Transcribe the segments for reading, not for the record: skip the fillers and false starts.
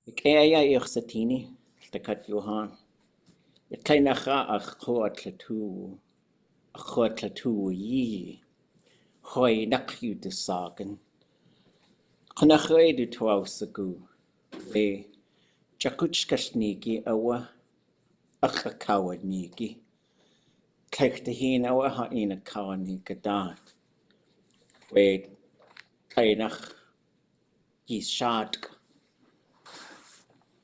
Ik aya irsatini, takat Johan. Ik klein nacha achotlatoo yi. Hoi nakju de sagen. Knachre du twausagu. We jakutskasniki awa achakawa niki. Kijk de heen awa ha ina kawani gedaat. We kleinach yi shaadk.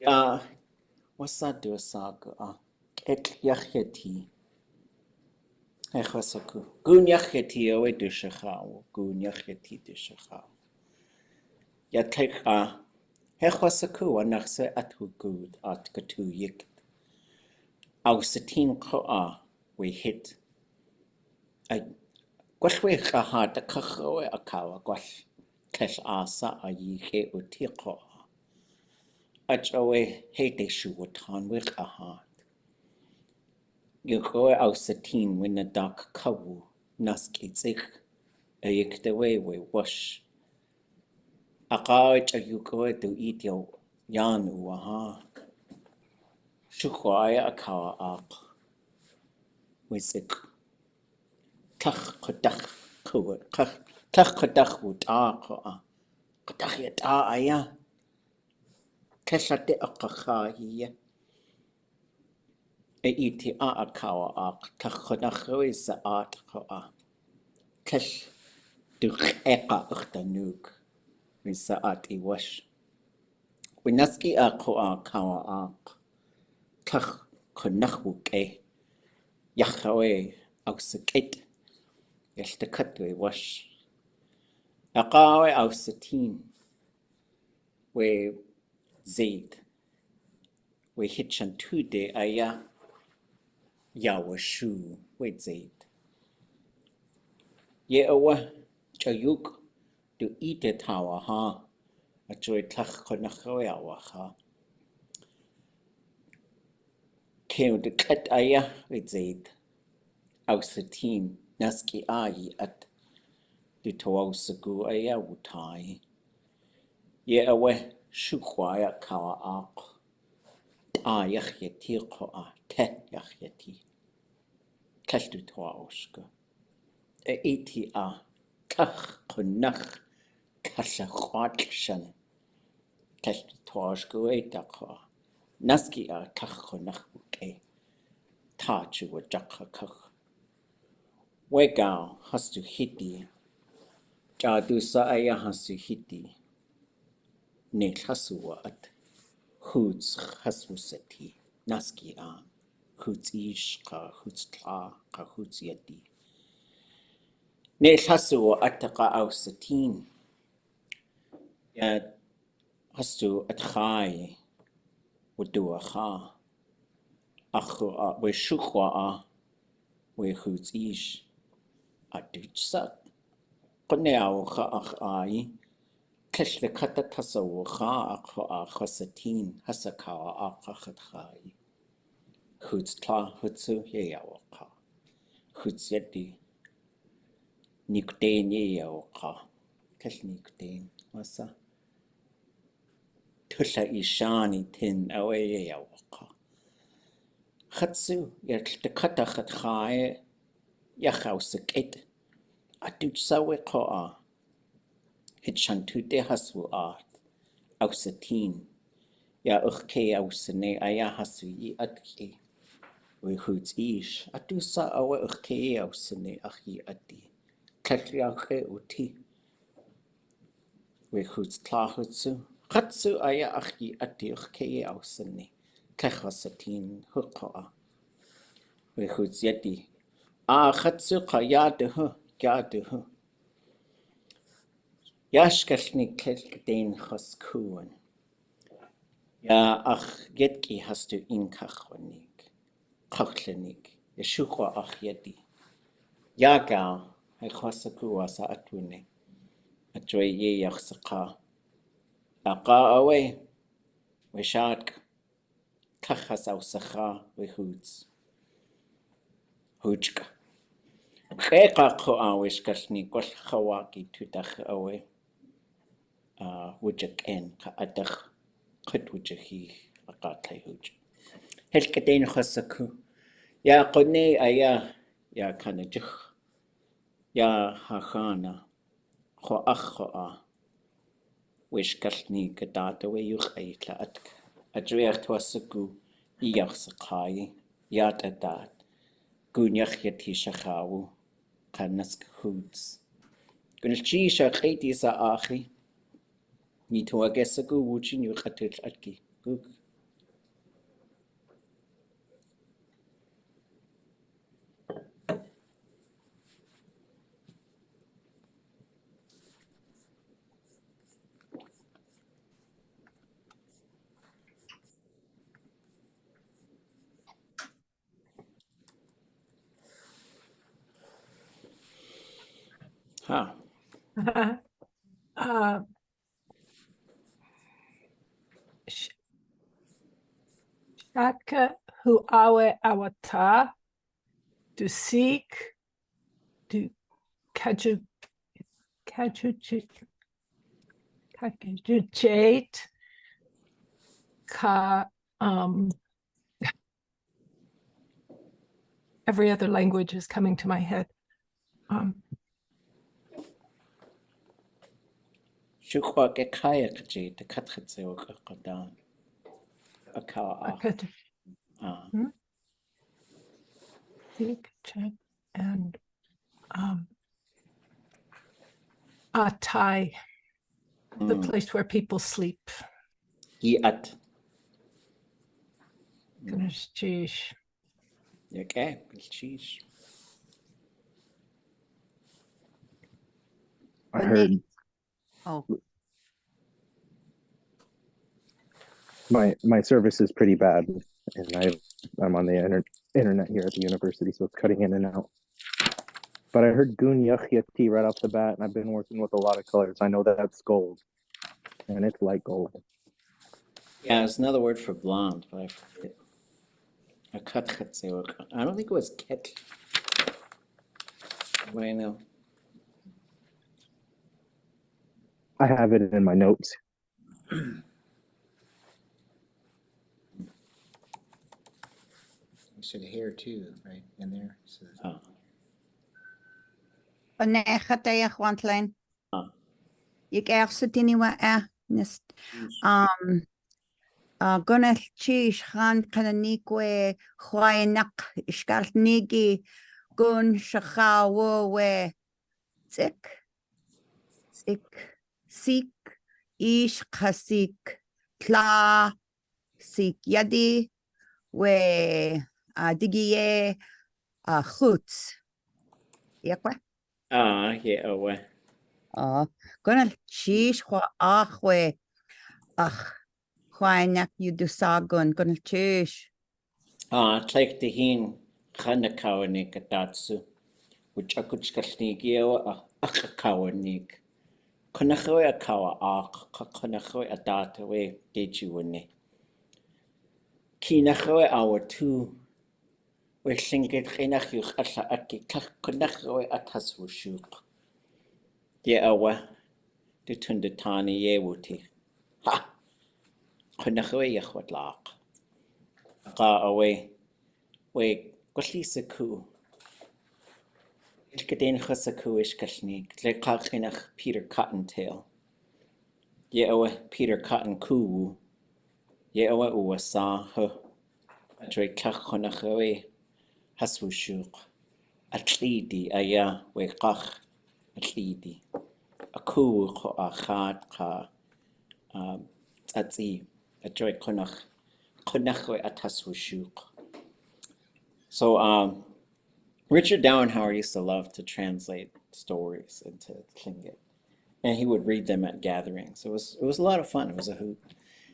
Ja, what's that do saga? Ek yacheti. Echwasaku. Góon Yáx Yatee awe du Ḳukahaa. Góon Yáx Yatee du Șukahaa. Ya Ḳukahaa. Echwasaku anachse atu good at gatu yik. Au satin Ḳukahaa we hit. Gwell we Ḳukahaa da kachawe akawa gwell. Kesh asa a yike uti Ḳukahaa. Ach awe he de shuwatan we Ḳukahaa. Yukoe au satin win a dak kawu. Naski zich. Ayik de we wash. Aqaaj ayukoe du idio yan uaha. Shukwaya akawa aq. Wisik. Tlach kodach kuwa. Tlach kodach wut aqoa. Kodach yat aya. Keshate aqaha hiya. E iti akawa aq. Tlach kodach wisa aat qoa. Kesh du eqa uchtanuk. Wisa aat iwash. Winaski aqoa kawa aq. Tlach konachwuk Yachawe ausakit. Yashtakatwe wash. Aqawe ausatin. We zaid. We hitchan tude aya. Yawashu. We zaid. Ye awa chayuk. Du ite tawa ha. Achoy tlach konachawe awaha. Keu de kat aya. We zaid. Ausatin. Naski ayi at. Du tawausagu aya wutai. Ye awe shukwaya kawa aq. Yáx Yatee qoa. Te Yáx Yatee. Kesh du tawauska. E iti a. Kach konach. Kasha khwatshan. Kesh du tawauska e takwa. Naski a kach konach buke. Tachu wa jakha kach. Wegao hastu hiti. Jadu sa aya hastu hiti. Ne khasuwa at. Hoots haswusati. Naski a. Hoots ish ka hoots tla ka hoots yati. Ne khasuwa ataka ausatin. Ya hastu atkhai. Wadua kha. Akhu a. We shukwa a. We hoots ish. Aduchsa. Qneaw kha akh ai. Kesh le kata tasawu kha akhu a khasatin. Hasakawa akha khatkhai. Hoots tla hutsu yeyawaka. Hoots yati. Nikden yeyawaka. Kesh nikden. Wasa. Tulla ishani tin awe yeyawaka. Khatsu yakta khatkhai. Yakhausikit. Aduchsawe koa. Hitchantude haswu art. Ausatin. Ya ukhke ausane aya hasu yi atki. We hoots ish. Adusa awe ukhke ausane akhi ati. Kakliakhe uti. We hoots tlahutsu. Khatsu aya akhi ati ukhke ausane. Kakhasatin hukoa. We hoots yati. Khatsu qayaduhu. Yaduhu. Yashkashni kelkden khaskuan. Ya yetki hastu inkachwanik. Kachlenik. Yeshukwa yeti. Yaga. Hekwasaku asa atune. Atwe ye yaksaka. Aqa awe. We shadk. Kachas ausakha. We hoots. Hootska. Keka koa wishkashni. Kwal khawaki tutach awe. Wujak en ka adach. Khutwujahi Aqatlayhuj. Helkatain Hasaku. Ya Qone Aya Ya Kanajih. Ya Hahana. Khoa Wishkalni Gadata Wayukaitla Adriach Twasaku Yachsakai Yat Adat Góon Yáx Yatee Shax Kanask Hoods. Gunilchi Shakati Sa Achi Nito Agasaku Wuchin Yukatil Atki Gug. Ha. Shaka hu awe awata, to seek, to kajuchate, every other language is coming to my head. Shukwa Gekaya Kaji, the Katritse Okadan. Akawa. Seek, check, and atai, the place where people sleep. Yat. Cheese. Okay, cheese. I heard. Oh, My service is pretty bad, and I'm on the internet here at the university, so it's cutting in and out. But I heard Góon Yáx Yatee right off the bat, and I've been working with a lot of colors. I know that that's gold, and it's light gold. Yeah, it's another word for blonde, but I forget. I don't think it was ket. What do I know? I have it in my notes. You should hear too, right in there. So, ʻatánk Wantlein. Ik ergste tiniwa nest. Gonel cheese han kananikwe Huaynak Ishkalnigi Gun Ḥukahaa we Sik Ish Khasik Tla Sik Yadi we Digiye Chutz. Yakwa? yeah, Gonel cheese we Huaynak Yudusagun Gonel cheese. Tlaik the hin Khanakawanik Atatsu, which Akuchkalnigio Akakawanik. Konachoe Akawa Konachoe Adata we Dejuane. Kinachoe our two. We singed Renachuk Atla Aki Konachoe Ataswushuk. Awa, the Tundatani Yewuti. Ha! Konachoe Yahwatlak. Away. Wait, Gotlisaku. Ilkadin Hosaku Ishkashnik, Lekachinach Peter Cottontail. Awa Peter Cotton Koo. Awa Uwasa, Adre Kachonachoe, Haswushuk. Atlidi, Aya, Wekach, Atlidi. A koo a chad ka Tatzi, Adre Konachoe Ataswushuk. So, Richard Dowenhauer used to love to translate stories into Tlingit, and he would read them at gatherings. It was a lot of fun. It was a hoot.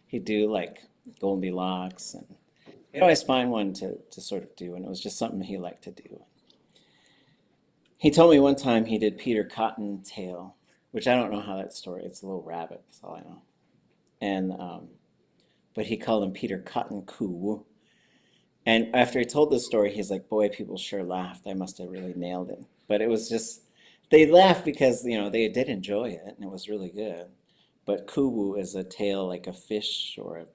He'd do like Goldilocks, and he'd always find one to sort of do, and it was just something he liked to do. He told me one time he did Peter Cottontail, which I don't know how that story. It's a little rabbit. That's all I know. And but he called him Peter Cotton Koo. And after he told this story, he's like, boy, people sure laughed. I must have really nailed it. But it was just, they laughed because, they did enjoy it and it was really good. but kuwu is a tail like a fish or a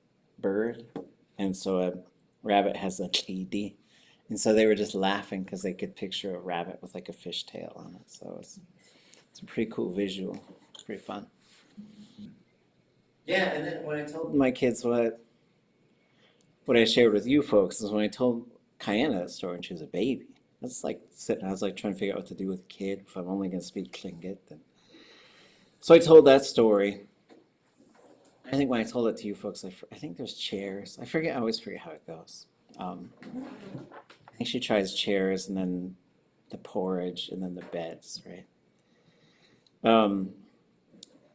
bird. And so a rabbit has a tlidi. And so they were just laughing because they could picture a rabbit with like a fish tail on it. So it's a pretty cool visual. It's pretty fun. Yeah, and then when I told my kids what I shared with you folks is when I told Kayana that story and she was a baby. I was like sitting, I was like trying to figure out what to do with a kid if I'm only going to speak Tlingit. Then. So I told that story. I think when I told it to you folks, I think there's chairs. I always forget how it goes. I think she tries chairs and then the porridge and then the beds, right?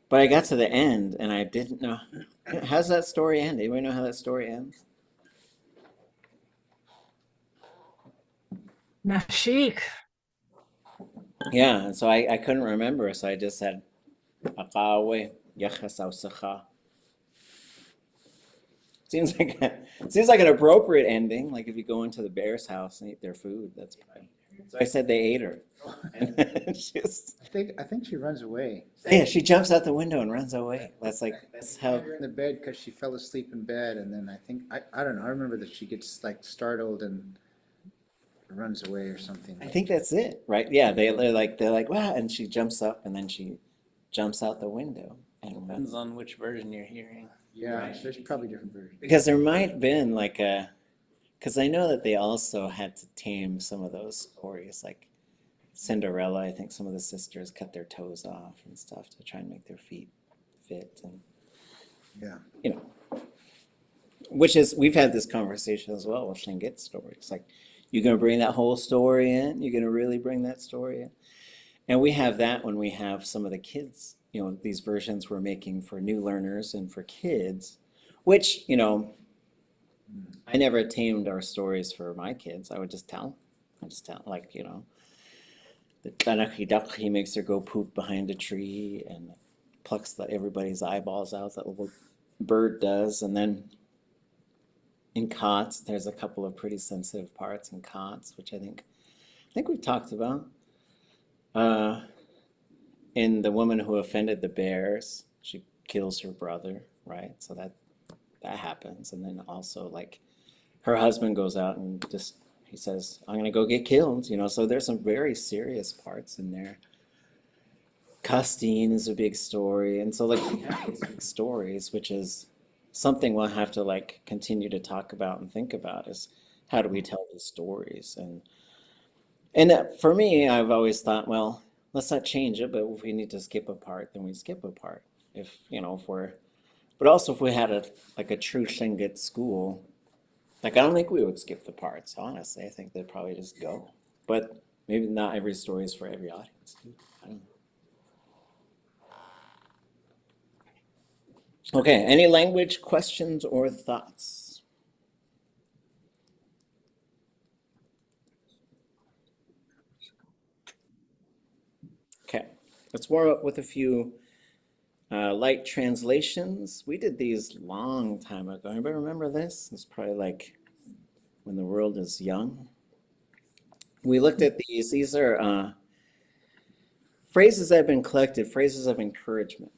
But I got to the end and I didn't know. How's that story end? Anybody know how that story ends? Nashik. Yeah, and so I couldn't remember, so I just said, aawú, Yáx. Seems like an appropriate ending. Like if you go into the bear's house and eat their food, that's fine. So I said they ate her. And I think she runs away. yeah, she jumps out the window and runs away. That's how. Her in the bed because she fell asleep in bed, and then I don't know. I remember that she gets like startled and runs away or something. I think that's it, right? Yeah, they're like wow, and she jumps up and then she jumps out the window and runs. Depends on which version you're hearing. Yeah, there's probably different versions. Because there might have been like because I know that they also had to tame some of those stories, like Cinderella. I think some of the sisters cut their toes off and stuff to try and make their feet fit, and Yeah. Which is we've had this conversation as well with Tlingit stories. Like, you're gonna bring that whole story in. You're gonna really bring that story in, and we have that when we have some of the kids. These versions we're making for new learners and for kids, which, I never tamed our stories for my kids. I would just tell. Like, the ʼatánk, he makes her go poop behind a tree and plucks everybody's eyeballs out, that little bird does. And then in cots, there's a couple of pretty sensitive parts in cots, which I think we've talked about. In the woman who offended the bears, she kills her brother, right? So that happens. And then also, like, her husband goes out and he says, I'm gonna go get killed, so there's some very serious parts in there. Custine is a big story. And so, like, we have these big stories, which is something we'll have to, like, continue to talk about and think about, is how do we tell these stories? And for me, I've always thought, well, let's not change it, but if we need to skip a part, then we skip a part. But also if we had a true Tlingit school, like, I don't think we would skip the parts, honestly. I think they'd probably just go. But maybe not every story is for every audience. I don't know. Okay, any language questions or thoughts? Okay, let's warm up with a few light translations. We did these long time ago. Anybody remember this? It's probably like when the world is young. We looked at these. These are phrases that have been collected, phrases of encouragement.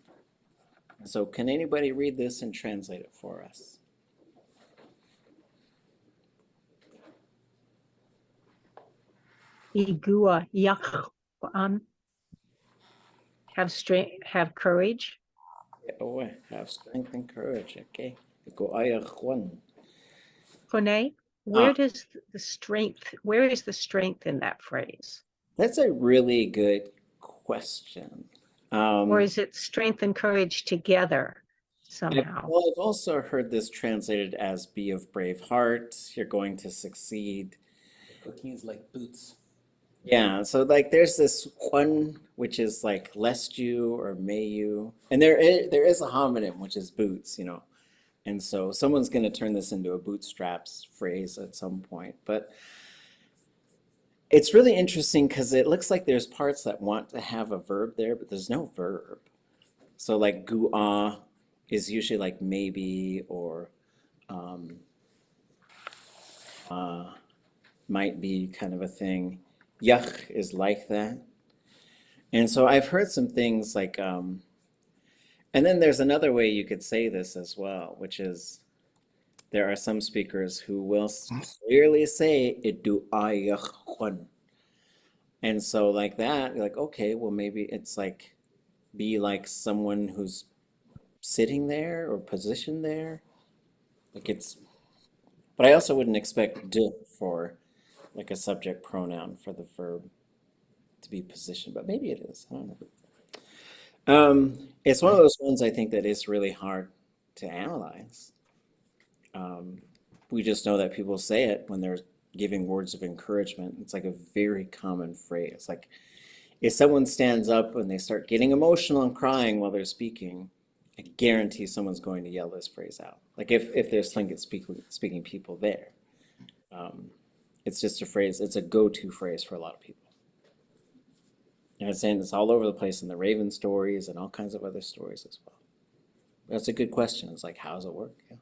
So can anybody read this and translate it for us? Góon Yáx have strength, have courage. Oh, have strength and courage. Okay. Góon. Kone, where is the strength in that phrase? That's a really good question. Or is it strength and courage together somehow? Well, I've also heard this translated as be of brave heart, you're going to succeed. Cookies like boots. Yeah, so like there's this one which is like lest you or may you. And there is a homonym, which is boots, And so someone's going to turn this into a bootstraps phrase at some point. But it's really interesting because it looks like there's parts that want to have a verb there, but there's no verb. So like góon is usually like maybe or might be kind of a thing. Yáx is like that. And so I've heard some things like, and And then there's another way you could say this as well, which is there are some speakers who will clearly say idu ayakwan. And so like that, you're like, okay, well maybe it's like be like someone who's sitting there or positioned there. Like it's, but I also wouldn't expect d for like a subject pronoun for the verb to be positioned, but maybe it is. I don't know. It's one of those ones I think that is really hard to analyze. We just know that people say it when they're giving words of encouragement. It's like a very common phrase. Like if someone stands up and they start getting emotional and crying while they're speaking, I guarantee someone's going to yell this phrase out. Like if there's Tlingit speaking people there. It's just a phrase, it's a go-to phrase for a lot of people. And it's saying it's all over the place in the Raven stories and all kinds of other stories as well. That's a good question. It's like, how does it work? Yeah.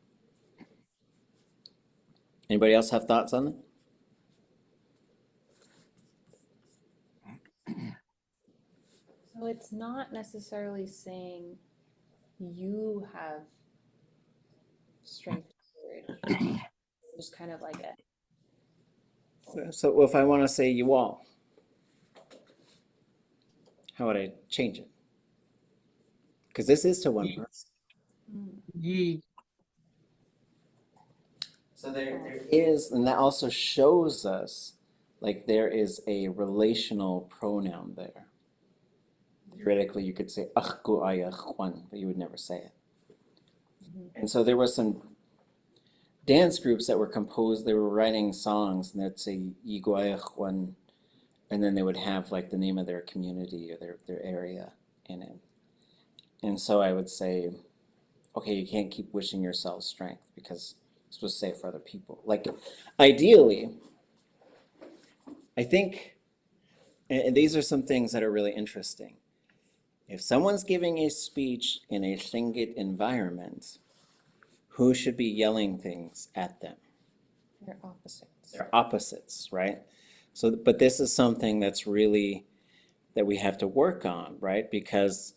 Anybody else have thoughts on that? So it's not necessarily saying you have strength and courage, just kind of like a. So if I want to say you all, how would I change it? Because this is to one person. Ye. So there is, and that also shows us like there is a relational pronoun there. Theoretically, you could say ʼaawú ayakwan, but you would never say it. And so there were some dance groups that were composed, they were writing songs, and they'd say ʼigu ayakwan, and then they would have like the name of their community or their area in it. And so I would say, okay, you can't keep wishing yourself strength because it's supposed to say it for other people. Like ideally, I think, and these are some things that are really interesting. If someone's giving a speech in a Tlingit environment, who should be yelling things at them? They're opposites. They're opposites, right? So, but this is something that's really, that we have to work on, right? Because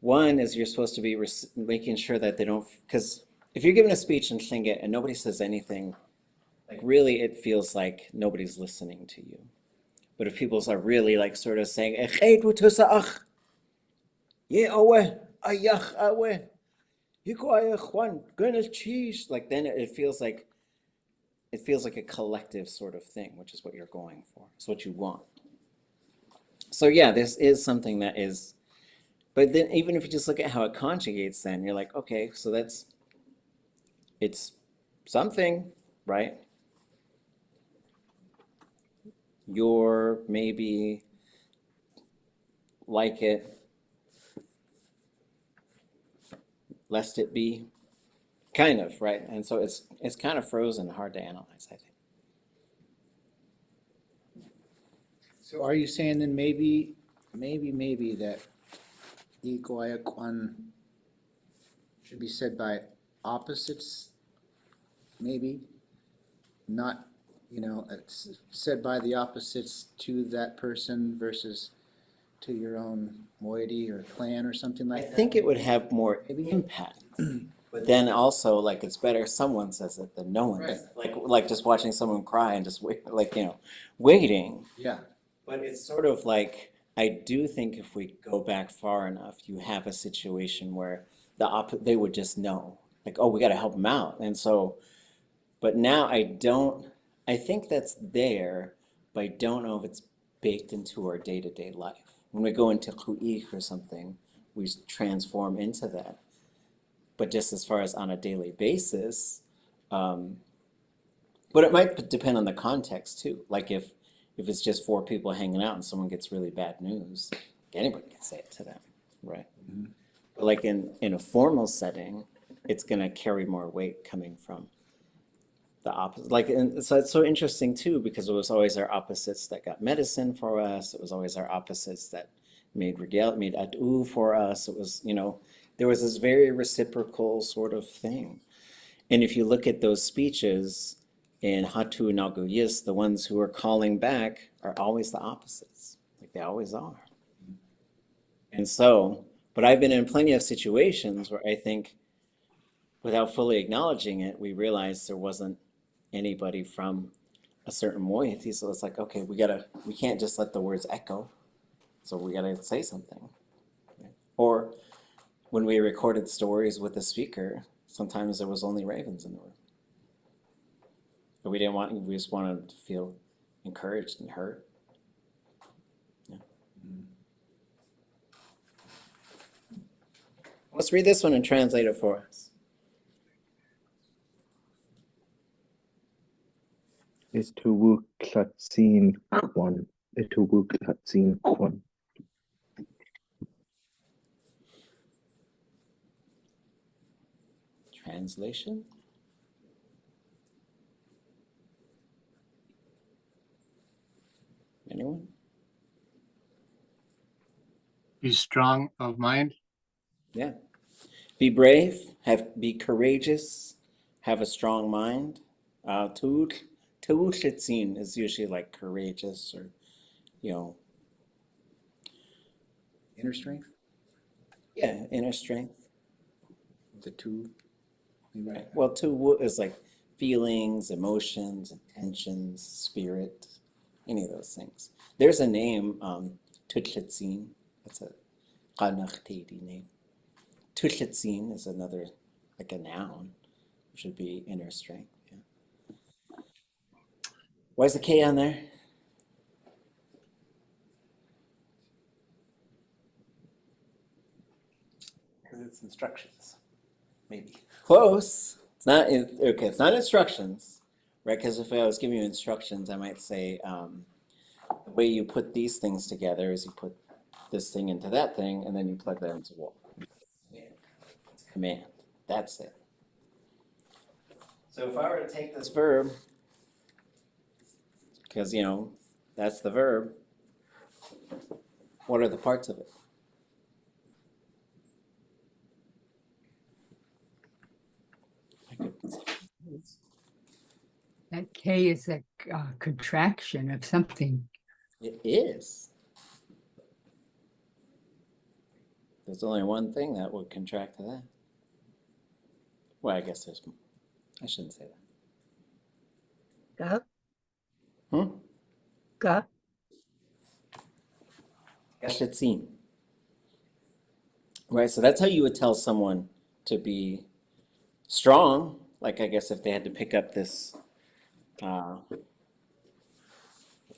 one is you're supposed to be making sure that they don't, because if you're giving a speech in Tlingit and nobody says anything, like really it feels like nobody's listening to you. But if people are really like sort of saying, like then it feels like a collective sort of thing, which is what you're going for. It's what you want. So yeah, this is something that is, but then even if you just look at how it conjugates, then you're like, okay, so it's something, right? You're maybe like it, lest it be, kind of, right? And so it's kind of frozen, hard to analyze, I think. So are you saying then maybe that ʼigu ayakwan should be said by opposites? Maybe not, it's said by the opposites to that person versus to your own moiety or clan or something I like that? think it would have more impact, but then also like it's better someone says it than no one does. Like just watching someone cry and just wait, like waiting. Yeah. But it's sort of like I do think if we go back far enough, you have a situation where they would just know, like, oh, we got to help them out, and so. But now I think that's there, but I don't know if it's baked into our day-to-day life. When we go into Ḳukahaa or something, we transform into that. But just as far as on a daily basis, but it might depend on the context too. Like if it's just 4 people hanging out and someone gets really bad news, anybody can say it to them, right? Mm-hmm. But like in a formal setting, it's going to carry more weight coming from the opposite. Like, and so it's so interesting too, because it was always our opposites that got medicine for us. It was always our opposites that made aawú for us. It was, there was this very reciprocal sort of thing. And if you look at those speeches in Hatu Naguyis, the ones who are calling back are always the opposites. Like they always are. And so But I've been in plenty of situations where I think, without fully acknowledging it, we realized there wasn't anybody from a certain moiety. So it's like, okay, we can't just let the words echo. So we gotta say something. Or when we recorded stories with the speaker, sometimes there was only ravens in the room. But we just wanted to feel encouraged and heard. Yeah. Let's read this one and translate it for us. Toowú Tlatsin one. Toowú Tlatsin one. Translation? Anyone? Be strong of mind. Yeah. Be brave, be courageous, have a strong mind. Toowú Tlatsin is usually like courageous or, Inner strength, yeah, inner strength. the two. Right. Well, Toowú is like feelings, emotions, intentions, spirit, any of those things. There's a name, Tutlitzin. That's a Qanachtedi name. Tutlitzin is another, like a noun, which would be inner strength. Yeah. Why is the K on there? Because it's instructions. Maybe. Close. It's not, okay, it's not instructions, right? Because if I was giving you instructions, I might say, the way you put these things together is you put this thing into that thing, and then you plug that into wall. It's a command. That's it. So if I were to take this verb, because, that's the verb, what are the parts of it? That K is a contraction of something. It is. There's only one thing that would contract to that. Well, I guess I shouldn't say that. Ga, ga, Gashetzin. Right, so that's how you would tell someone to be strong. Like, I guess if they had to pick up this, I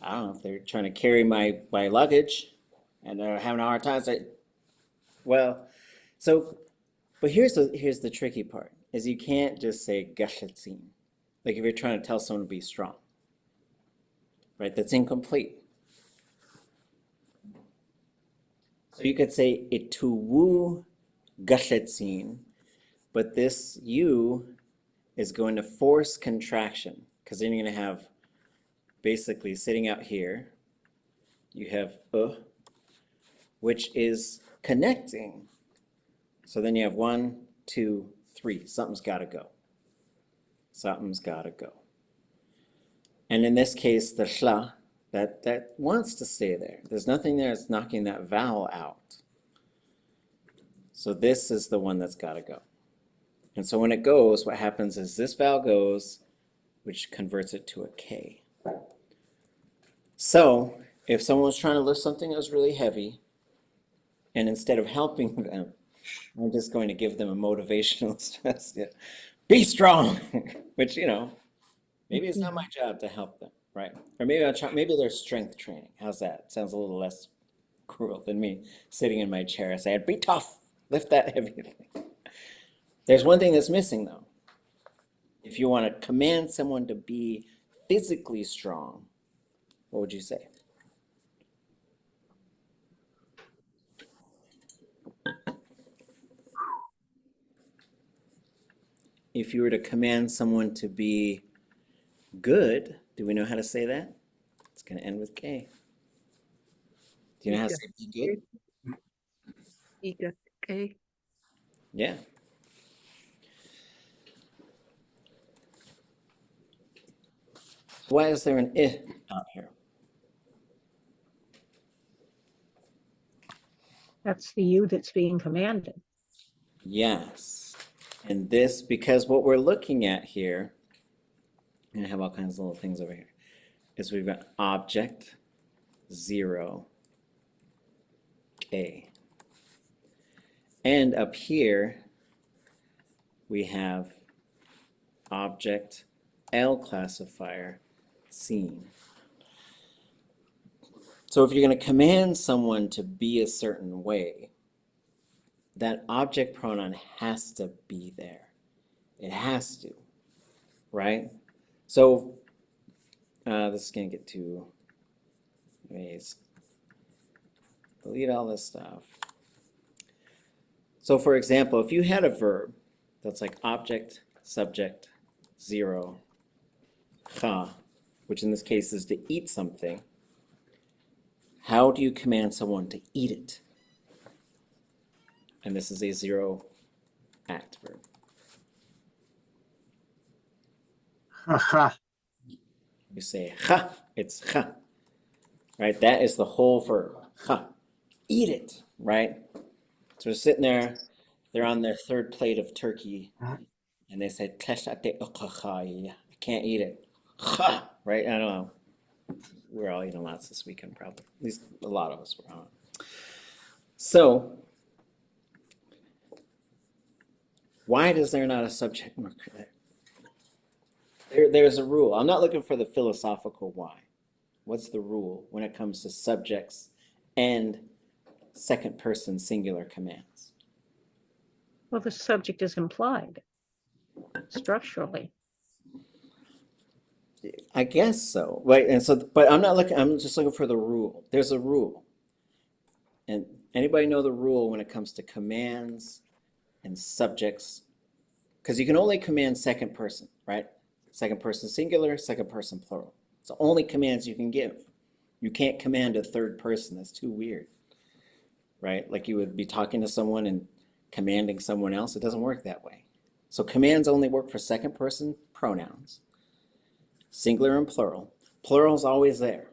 don't know, if they're trying to carry my luggage and they're having a hard time, say, well, so, but here's the tricky part, is you can't just say gashetzin. Like if you're trying to tell someone to be strong, right? That's incomplete. So you could say ituwu gashetzin, but this U is going to force contraction, because then you're going to have basically sitting out here, you have which is connecting. So then you have 1, 2, 3. Something's got to go. Something's got to go. And in this case, the shla, that wants to stay there. There's nothing there that's knocking that vowel out. So this is the one that's got to go. And so when it goes, what happens is this vowel goes, which converts it to a K. So if someone's trying to lift something that was really heavy, and instead of helping them, I'm just going to give them a motivational stress. Yeah. Be strong, which, maybe it's not my job to help them, right? Or maybe they're strength training. How's that? Sounds a little less cruel than me sitting in my chair saying, be tough, lift that heavy thing. There's one thing that's missing though. If you want to command someone to be physically strong, what would you say? If you were to command someone to be good, do we know how to say that? It's going to end with K. Do you know how to say be good? K. Yeah. Why is there an I out here? That's the you that's being commanded. Yes. And this, because what we're looking at here, and I have all kinds of little things over here, is we've got object 0, K. And up here, we have object L classifier seen. So if you're going to command someone to be a certain way, that object pronoun has to be there. It has to, right? So this is going to get too, anyways, delete all this stuff. So for example, if you had a verb that's like object, subject, 0, ḳa, which in this case is to eat something, how do you command someone to eat it? And this is a 0 act verb. Ḳukahaa. You say ḳa, it's ḳa, right? That is the whole verb, ḳa. Eat it, right? So they're sitting there, they're on their third plate of turkey, and they say, I can't eat it. ḳa, right? I don't know. We're all eating lots this weekend, probably. At least a lot of us were on. So, why is there not a subject marker there? There's a rule. I'm not looking for the philosophical why. What's the rule when it comes to subjects and second person singular commands? Well, the subject is implied structurally. I guess so. Right. And so, but I'm not looking, I'm just looking for the rule. There's a rule. And anybody know the rule when it comes to commands and subjects? Because you can only command second person, right? Second person singular, second person plural. It's the only commands you can give. You can't command a third person. That's too weird, right? Like you would be talking to someone and commanding someone else. It doesn't work that way. So commands only work for second person pronouns, singular and plural. Plural is always there,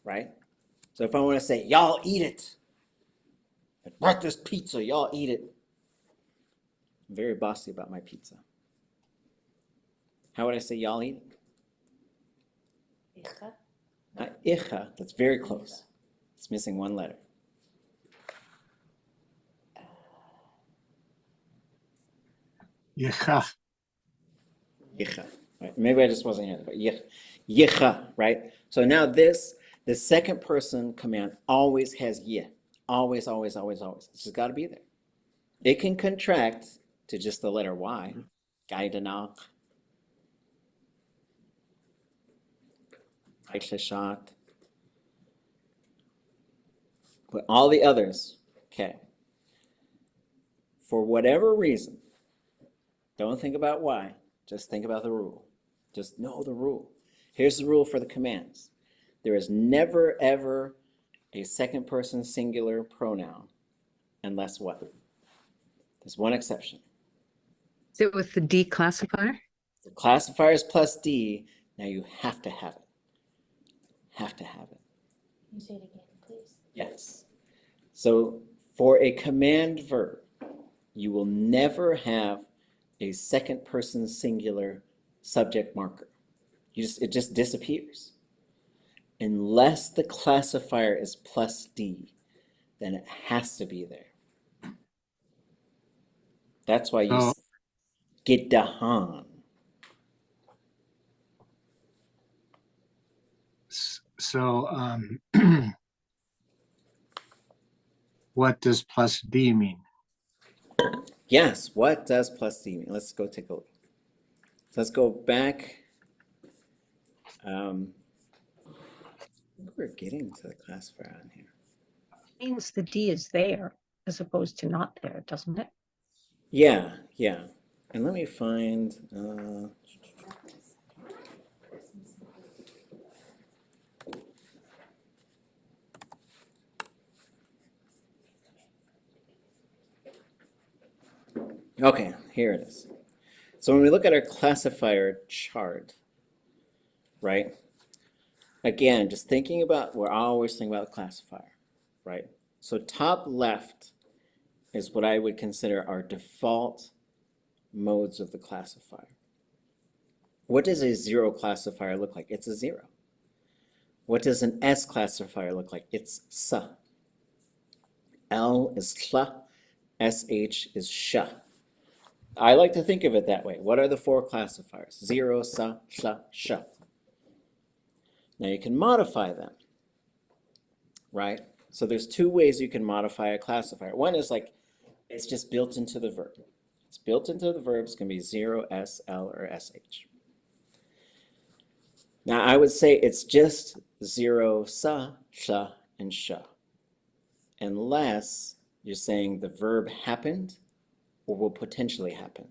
right? So if I want to say, y'all eat it. I brought this pizza, y'all eat it. I'm very bossy about my pizza. How would I say y'all eat it? Not icha, that's very close. It's missing one letter. Yicha. Yicha. Right? Maybe I just wasn't here, but yicha, right? So now the second person command always has yih. Always, always, always, always. It's just got to be there. It can contract to just the letter Y. Gaidanach. Shot. But all the others, okay. For whatever reason, don't think about why, just think about the rule. Just know the rule. Here's the rule for the commands. There is never, ever a second person singular pronoun unless what? There's one exception. Is it with the D classifier? The classifier is plus D. Now you have to have it. Have to have it. Can you say it again, please? Yes. So for a command verb, you will never have a second person singular subject marker. It just disappears. Unless the classifier is plus D, then it has to be there. That's why you say Gitahan. So, what does plus D mean? Yes, what does plus D mean? Let's go take a look. So let's go back. We're getting to the classifier on here. It means the D is there as opposed to not there, doesn't it? Yeah, yeah. And let me find, okay, here it is. So when we look at our classifier chart, right? Again, just thinking about, we're always thinking about the classifier, right? So top left is what I would consider our default modes of the classifier. What does a 0 classifier look like? It's a 0. What does an S classifier look like? It's sa. L is tla, SH is sha. I like to think of it that way. What are the 4 classifiers? 0, sa, tla, sha. Now you can modify them, right? So there's 2 ways you can modify a classifier. One is like, it's just built into the verb. It's built into the verb. It's going to be 0, S, L, or SH. Now I would say it's just 0, sa, sha, and sha. Unless you're saying the verb happened or will potentially happen.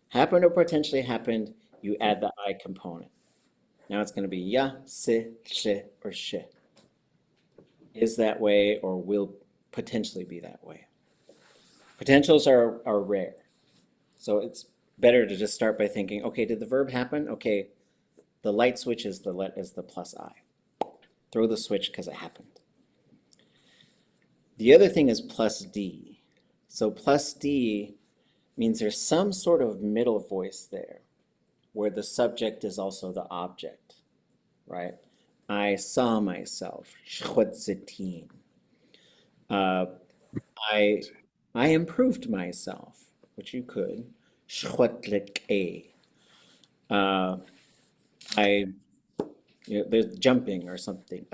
Happened or potentially happened, you add the I component. Now it's going to be ya, si, shi, or she. Is that way or will potentially be that way. Potentials are rare. So it's better to just start by thinking, okay, did the verb happen? Okay, the light switch is the plus I. Throw the switch because it happened. The other thing is plus D. So plus D means there's some sort of middle voice there where the subject is also the object, right? I saw myself. I improved myself, which you could. There's jumping or something.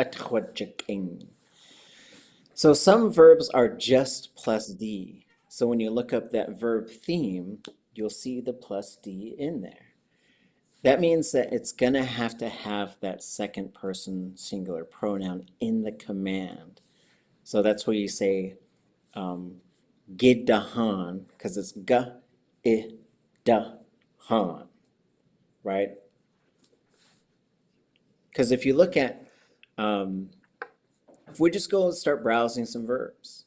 So some verbs are just plus D. So when you look up that verb theme, you'll see the plus D in there. That means that it's going to have that second person singular pronoun in the command. So that's where you say gidahan, because it's ga-i-da-han, right? Because if you look at, if we just go and start browsing some verbs,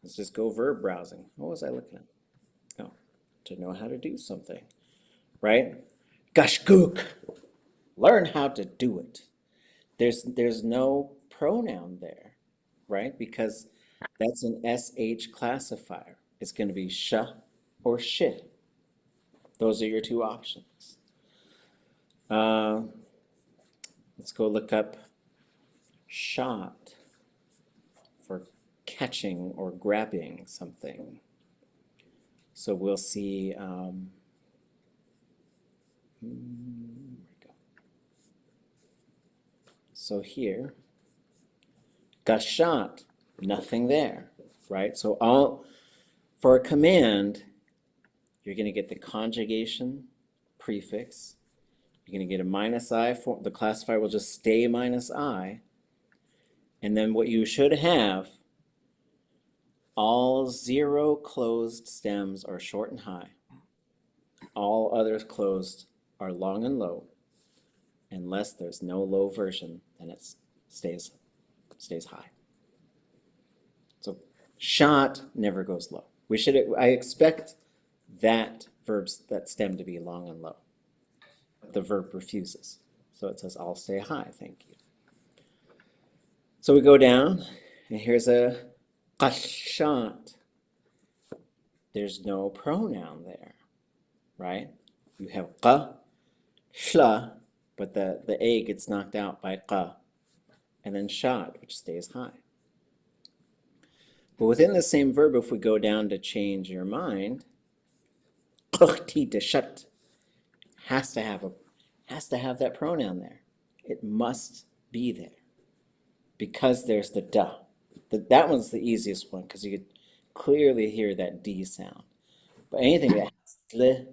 let's just go verb browsing. What was I looking at? Oh, to know how to do something, right? Gashgook, learn how to do it. There's no pronoun there, right? Because that's an SH classifier. It's going to be sha or shi. Those are your 2 options. Let's go look up shot for catching or grabbing something. So we'll see, where we go. So here, gashat, nothing there, right? So for a command, you're going to get the conjugation prefix. You're going to get a minus I. The classifier will just stay minus I. And then what you should have, all 0 closed stems are short and high. All others closed are long and low. Unless there's no low version, then it stays high. So shot never goes low. I expect that stem to be long and low. The verb refuses. So it says, I'll stay high, thank you. So we go down, and here's a qashat. There's no pronoun there, right? You have qa, shla, but the A gets knocked out by qa, and then shat, which stays high. But within the same verb, if we go down to change your mind, qti to shat has to have that pronoun there. It must be there because there's the da. That one's the easiest one because you could clearly hear that D sound. But anything that has li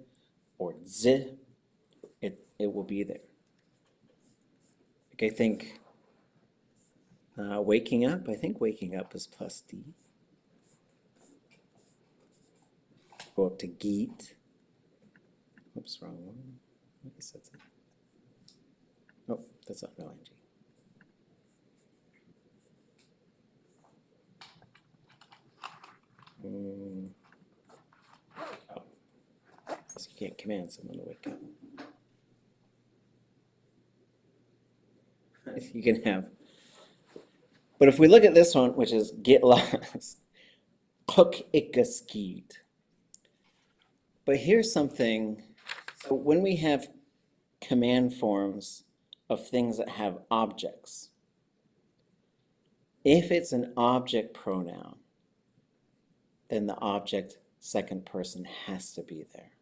or z, it will be there. Okay, I think waking up. I think waking up is plus D. Go up to geet. Oops, wrong one. I guess that's it. Oh, that's not no ing. Oh. So you can't command someone to wake up. You can have. But if we look at this one, which is get lost, hook ikaskied. But here's something. So when we have command forms of things that have objects, if it's an object pronoun, then the object second person has to be there.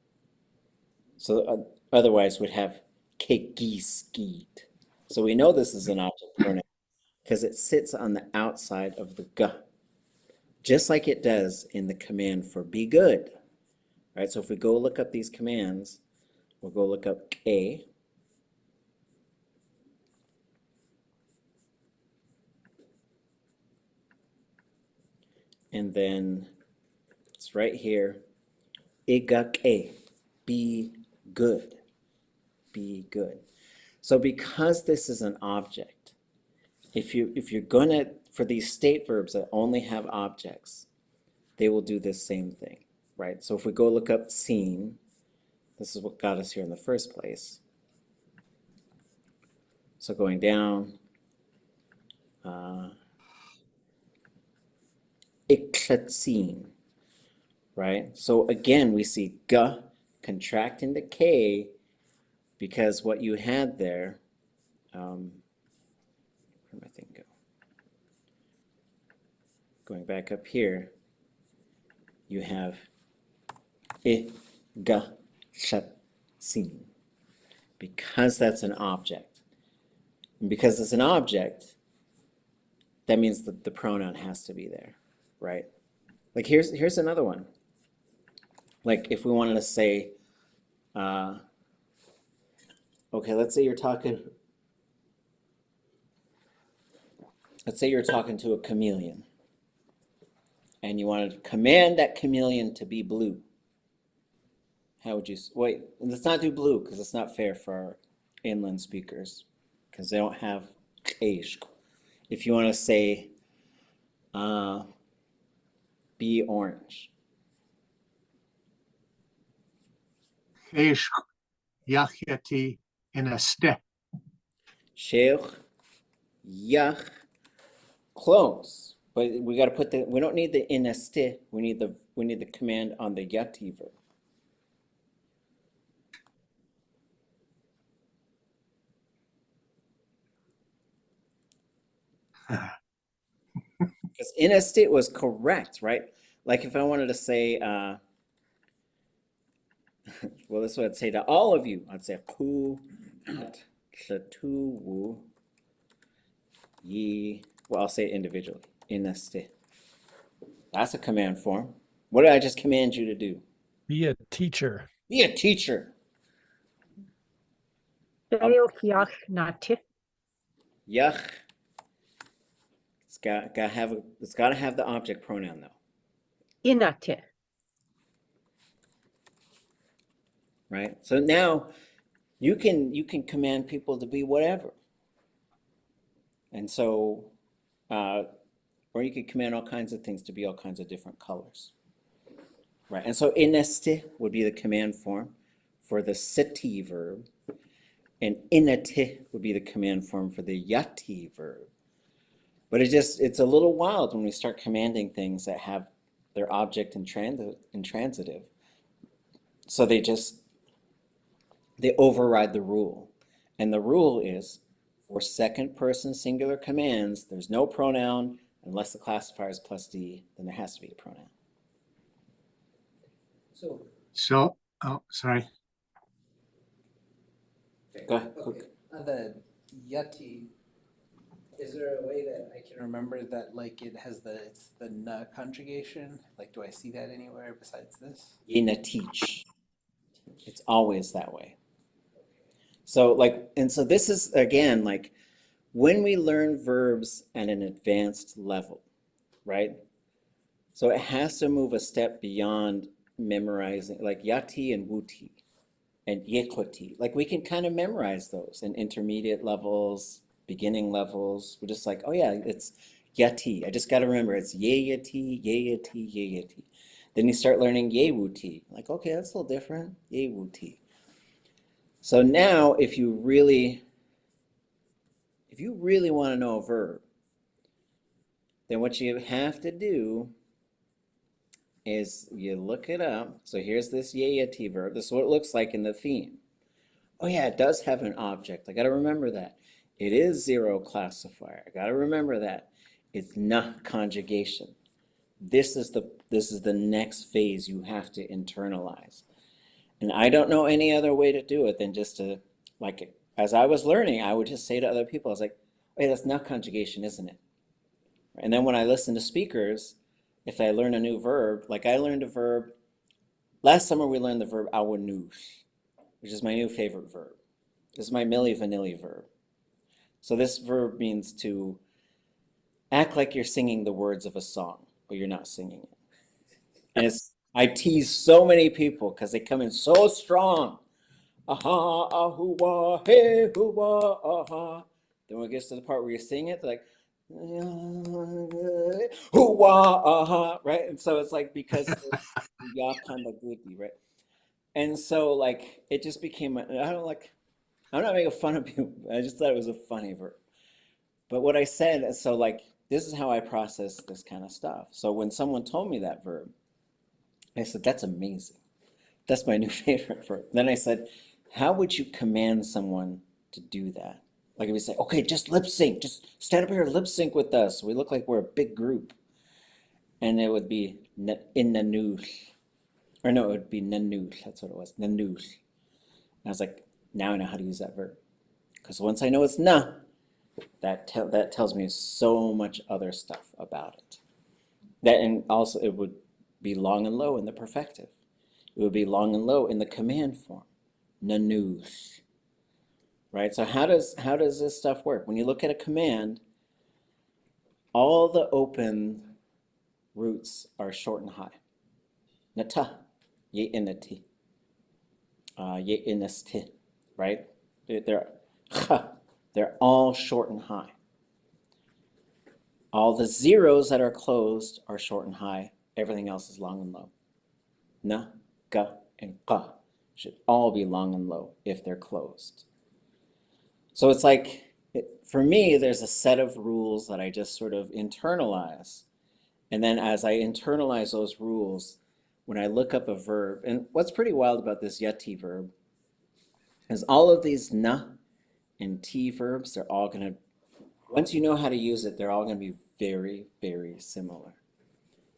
So otherwise we'd have kegiskied. So we know this is an object pronoun because it sits on the outside of the g, just like it does in the command for be good. Right? So if we go look up these commands, we'll go look up ke, and then it's right here, igake, be good, be good. So because this is an object, if you're gonna, for these state verbs that only have objects, they will do this same thing, right? So if we go look up seen, this is what got us here in the first place. So going down, iklatsin, right? So again, we see g contract into k because what you had there, where'd my thing go? Going back up here, you have iklatsin, because that's an object. And because it's an object, that means that the pronoun has to be there, right? Like here's another one. Like if we wanted to say, okay, let's say you're talking to a chameleon and you wanted to command that chameleon to be blue. How would you, wait, let's not do blue because it's not fair for our inland speakers because they don't have ʼatánk. If you want to say, be orange. Góon Yáx Yatee Sheikh, yach, close. But we got to put we don't need the ineste, we need the command on the yati verb. Because ineste was correct, right? Like if I wanted to say, well, this is what I'd say to all of you. I'd say, Toowú, ye, well, I'll say it individually. Ineste. That's a command form. What did I just command you to do? Be a teacher. Be a teacher. Yáx Yatee. Yach. It's got to have the object pronoun though. Inate. Right? So now you can command people to be whatever. And so or you could command all kinds of things to be all kinds of different colors. Right? And so ineste would be the command form for the seti verb, and inate would be the command form for the yati verb. But it's a little wild when we start commanding things that have their object in transitive. So they override the rule. And the rule is for second person singular commands, there's no pronoun unless the classifier is plus D, then there has to be a pronoun. So, oh, sorry. Go ahead. Okay. The yati, is there a way that I can remember that, like, it's the na conjugation? Like, do I see that anywhere besides this? Yinatich. It's always that way. So so this is, again, like when we learn verbs at an advanced level, right? So it has to move a step beyond memorizing, like yati and wuti and yekwati. Like we can kind of memorize those in intermediate levels, beginning levels. We're just like, oh yeah, it's yati. I just got to remember it's yeyati, yeyati, yeyati. Then you start learning yewuti. Like, okay, that's a little different. Yewuti. So now if you really want to know a verb, then what you have to do is you look it up. So here's this yayati verb. This is what it looks like in the theme. Oh yeah, it does have an object. I got to remember that. It is zero classifier. I got to remember that. It's not conjugation. This is the next phase you have to internalize. And I don't know any other way to do it than just to, like, as I was learning, I would just say to other people, I was like, wait, that's not conjugation, isn't it? And then when I listen to speakers, if I learn a new verb, like I learned a verb, last summer we learned the verb aawú, which is my new favorite verb. This is my Milli Vanilli verb. So this verb means to act like you're singing the words of a song, but you're not singing it. And I tease so many people because they come in so strong. Aha, ahuwa, hey, huwa, aha. Then when it gets to the part where you sing it, they're like, huwa, aha, right? And so it's like, because right? And so like, it just became, I'm not making fun of people. I just thought it was a funny verb. But what I said, so like, this is how I process this kind of stuff. So when someone told me that verb, I said, that's amazing. That's my new favorite verb. Then I said, how would you command someone to do that? Like if we say, okay, just lip sync, just stand up here and lip sync with us. We look like we're a big group. And it would be in nanul. Or no, it would be nanul. That's what it was, nanul. And I was like, now I know how to use that verb. Because once I know it's na, that tells me so much other stuff about it. That, and also it would be long and low in the perfective. It would be long and low in the command form, nanul. Right? So how does this stuff work? When you look at a command, all the open roots are short and high. Nata, ye inati, ye inasti, right? They're all short and high. All the zeros that are closed are short and high. Everything else is long and low. Na, ga, and qa should all be long and low if they're closed. So it's like, for me, there's a set of rules that I just sort of internalize. And then as I internalize those rules, when I look up a verb, and what's pretty wild about this yati verb is all of these na and ti verbs, they're all going to, once you know how to use it, they're all going to be very, very similar,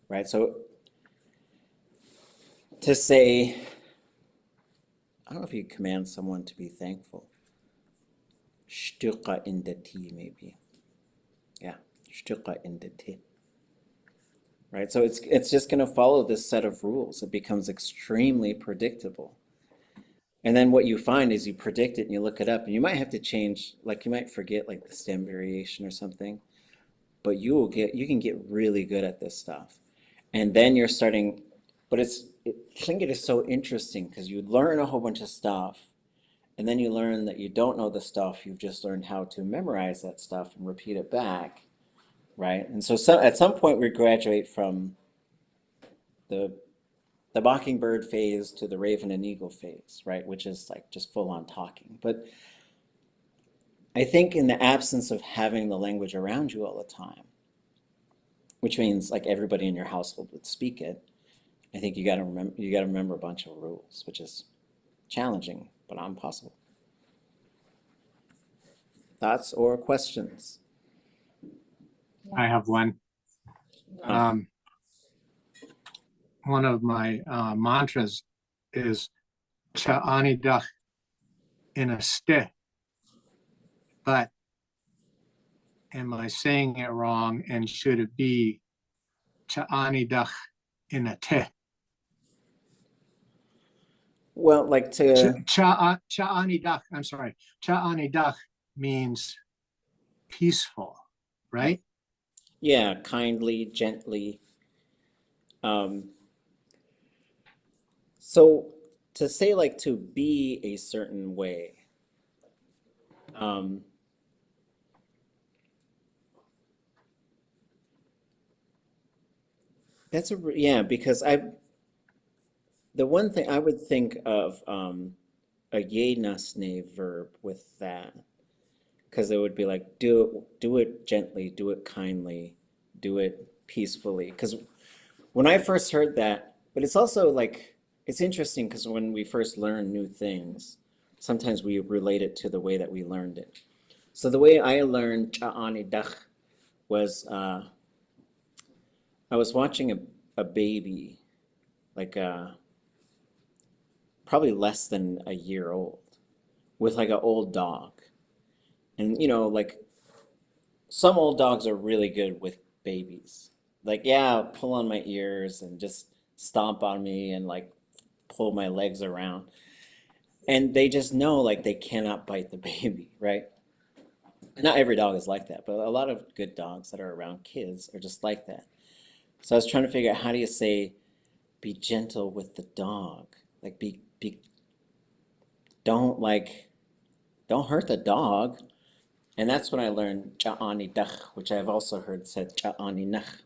right? So to say, I don't know if you command someone to be thankful. Shtuqa in the tea, maybe. Yeah, shtuqa in the tea. Right, so it's just going to follow this set of rules. It becomes extremely predictable. And then what you find is you predict it and you look it up, and you might have to change, like you might forget like the stem variation or something, but you can get really good at this stuff. And then you're starting, but Tlingit is so interesting because you learn a whole bunch of stuff, and then you learn that you don't know the stuff, you've just learned how to memorize that stuff and repeat it back, right? And so at some point we graduate from the mockingbird phase to the raven and eagle phase, right? Which is like just full on talking. But I think in the absence of having the language around you all the time, which means like everybody in your household would speak it, I think you got to remember a bunch of rules, which is challenging, but not impossible. Thoughts or questions? I have one. One of my mantras is cha'anidach in a ste, but am I saying it wrong, and should it be cha'anidach in a te? Well, like Cha'anidach, I'm sorry, cha'anidach means peaceful, right? Yeah, kindly, gently. So to say like to be a certain way, that's yeah, because the one thing I would think of a ye nasne verb with that, because it would be like do it gently, do it kindly, do it peacefully. Because when I first heard that, but it's also like, it's interesting because when we first learn new things, sometimes we relate it to the way that we learned it. So the way I learned ʼatánk was I was watching a baby, like probably less than a year old, with like an old dog. And you know, like some old dogs are really good with babies. Like, yeah, pull on my ears and just stomp on me and like pull my legs around. And they just know like they cannot bite the baby, right? Not every dog is like that, but a lot of good dogs that are around kids are just like that. So I was trying to figure out how do you say be gentle with the dog? Like don't hurt the dog. And that's when I learned ʼatánk, which I've also heard said ʼatánk.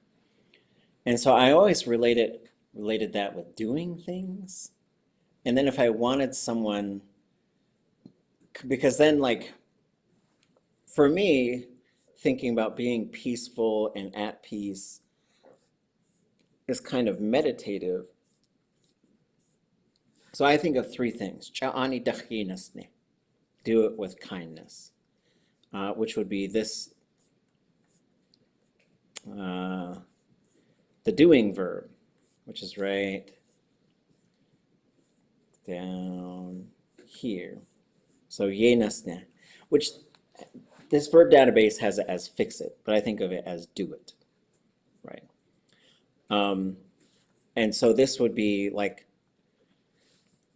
And so I always related that with doing things. And then if I wanted someone, because then like for me, thinking about being peaceful and at peace is kind of meditative. So I think of three things. ʼatánk, do it with kindness, which would be this, the doing verb, which is right down here. So yenasne, which this verb database has it as fix it, but I think of it as do it, right? And so this would be like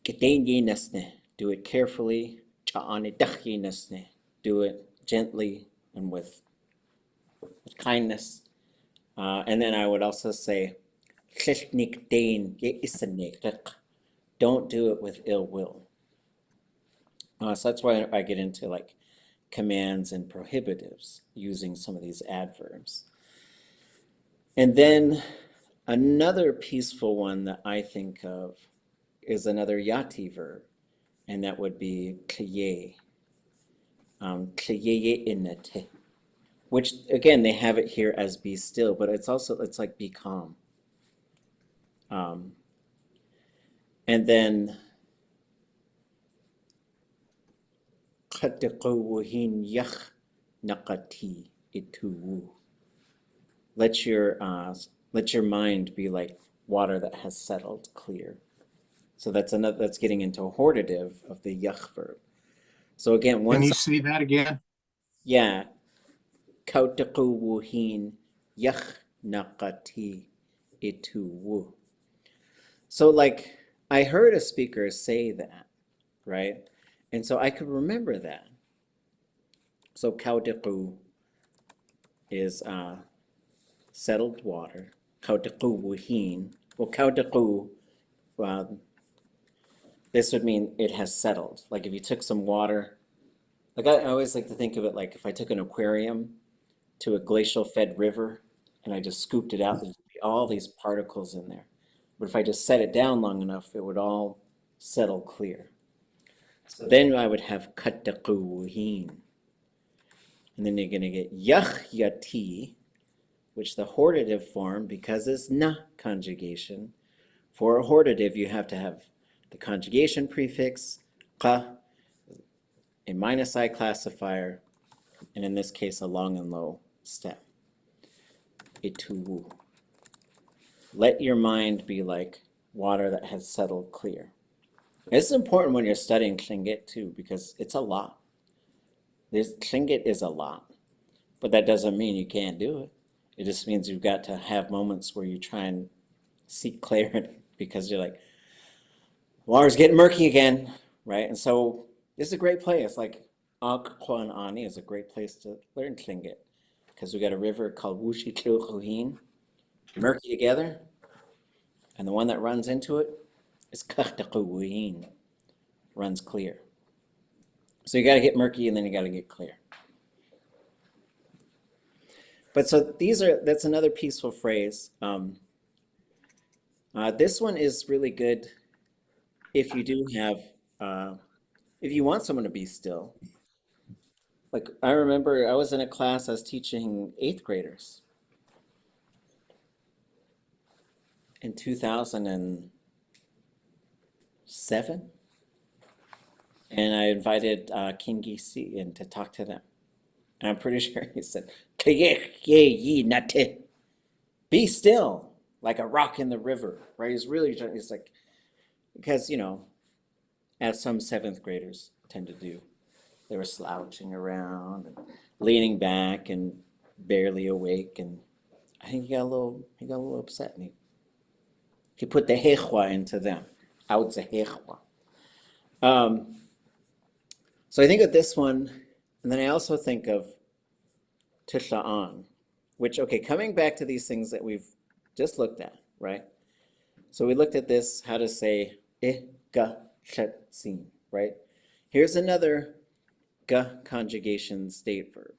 do it carefully, do it gently and with kindness. And then I would also say, don't do it with ill will. So that's why I get into like commands and prohibitives using some of these adverbs. And then another peaceful one that I think of is another yati verb, and that would be kliye, inete, which again they have it here as be still, but it's like be calm. And then let your mind be like water that has settled clear. So that's getting into a hortative of the yach verb. So again, Can you say that again? Yeah. Kautakuwuhin yach naqati ituwu. So like I heard a speaker say that, right? And so I could remember that. So kautaku is settled water. Kautakuwuhin. Well, kautaku, this would mean it has settled. Like if you took some water, like I always like to think of it like if I took an aquarium to a glacial fed river and I just scooped it out, there'd be all these particles in there. But if I just set it down long enough, it would all settle clear. So then I would have kattaquwuhin. And then you're going to get Yáx Yatee, which the hortative form, because it's na conjugation, for a hortative you have to have the conjugation prefix, qa, a minus I classifier, and in this case a long and low stem. Ituwu. Let your mind be like water that has settled clear. This is important when you're studying Tlingit too, because it's a lot. Tlingit is a lot, but that doesn't mean you can't do it. It just means you've got to have moments where you try and seek clarity because you're like, water's getting murky again, right? And so this is a great place. Like ʼatánk Ani is a great place to learn Tlingit because we got a river called Wushi Tlilchuhin, murky together, and the one that runs into it is Kakhtaquwuhin, runs clear. So you got to get murky and then you got to get clear. But so that's another peaceful phrase. This one is really good if you do have, if you want someone to be still. Like I remember I was in a class, I was teaching 8th graders. in 2007, and I invited Kingi C in to talk to them. And I'm pretty sure he said, be still, like a rock in the river, right? He's like, because, you know, as some seventh graders tend to do, they were slouching around and leaning back and barely awake. And I think he got a little upset, and he put the hechwa into them. Out the hechwa. So I think of this one, and then I also think of Tishla'an, which, okay, coming back to these things that we've just looked at, right? So we looked at this, how to say ga shetsin, right? Here's another ga conjugation state verb.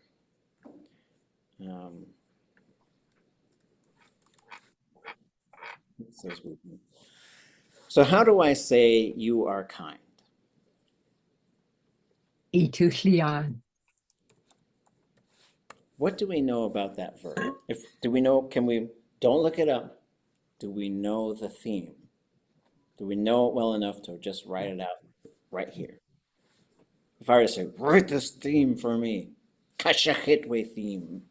So how do I say you are kind? Ituslian. What do we know about that verb? Do we know, don't look it up. Do we know the theme? Do we know it well enough to just write it out right here? If I were to say, write this theme for me, Kashachitwe theme.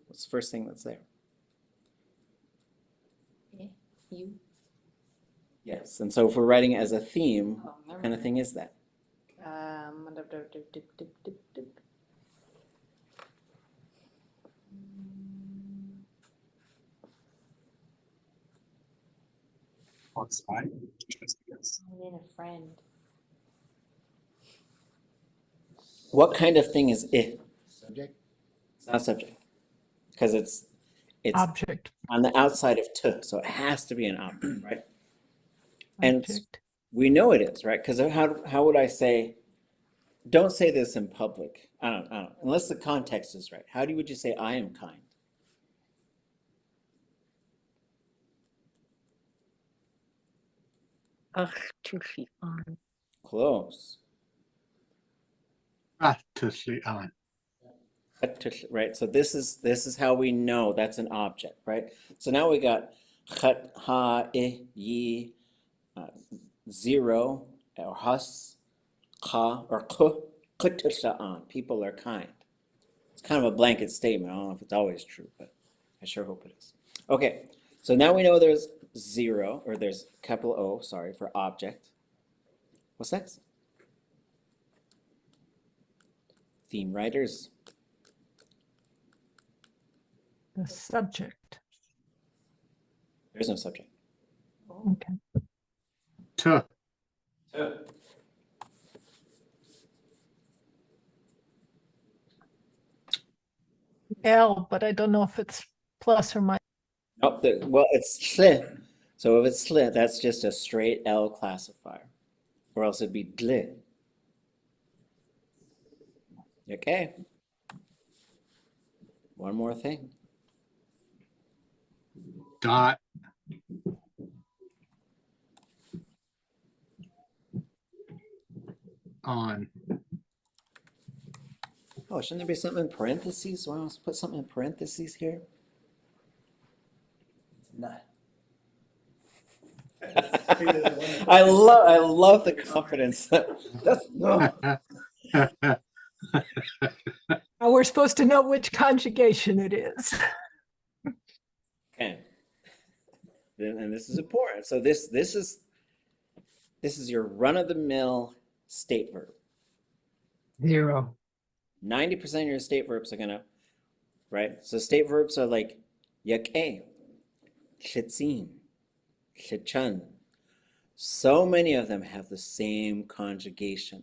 What's the first thing that's there? You. Yes, and so if we're writing it as a theme, what kind of thing is that? I need a friend. What kind of thing is it? Subject? It's not subject, because it's Object. on the outside of to, so it has to be an object, right? And Object. we know it is, right? Because how would I say, don't say this in public. I don't, unless the context is right. Would you say I am kind? Close. Tuslian. Right, so this is how we know that's an object, right? So now we got yi, zero, or hus, ka, or kutushaan. People are kind. It's kind of a blanket statement. I don't know if it's always true, but I sure hope it is. Okay, so now we know there's zero, or there's capital O, sorry, for object. What's next? Theme writers. The subject. There's no subject. Okay. To. L, but I don't know if it's plus or minus. Oh, well, it's sli. So if it's sli, that's just a straight L classifier. Or else it'd be dli. Okay. One more thing. Dot. On. Oh, shouldn't there be something in parentheses? Well, let's put something in parentheses here. Not. I love the confidence. That's no. We're supposed to know which conjugation it is. Okay. And this is important. So this is your run-of-the-mill state verb. 0. 90% of your state verbs are gonna, right? So state verbs are like yak'e, chitzin, chichan. So many of them have the same conjugation.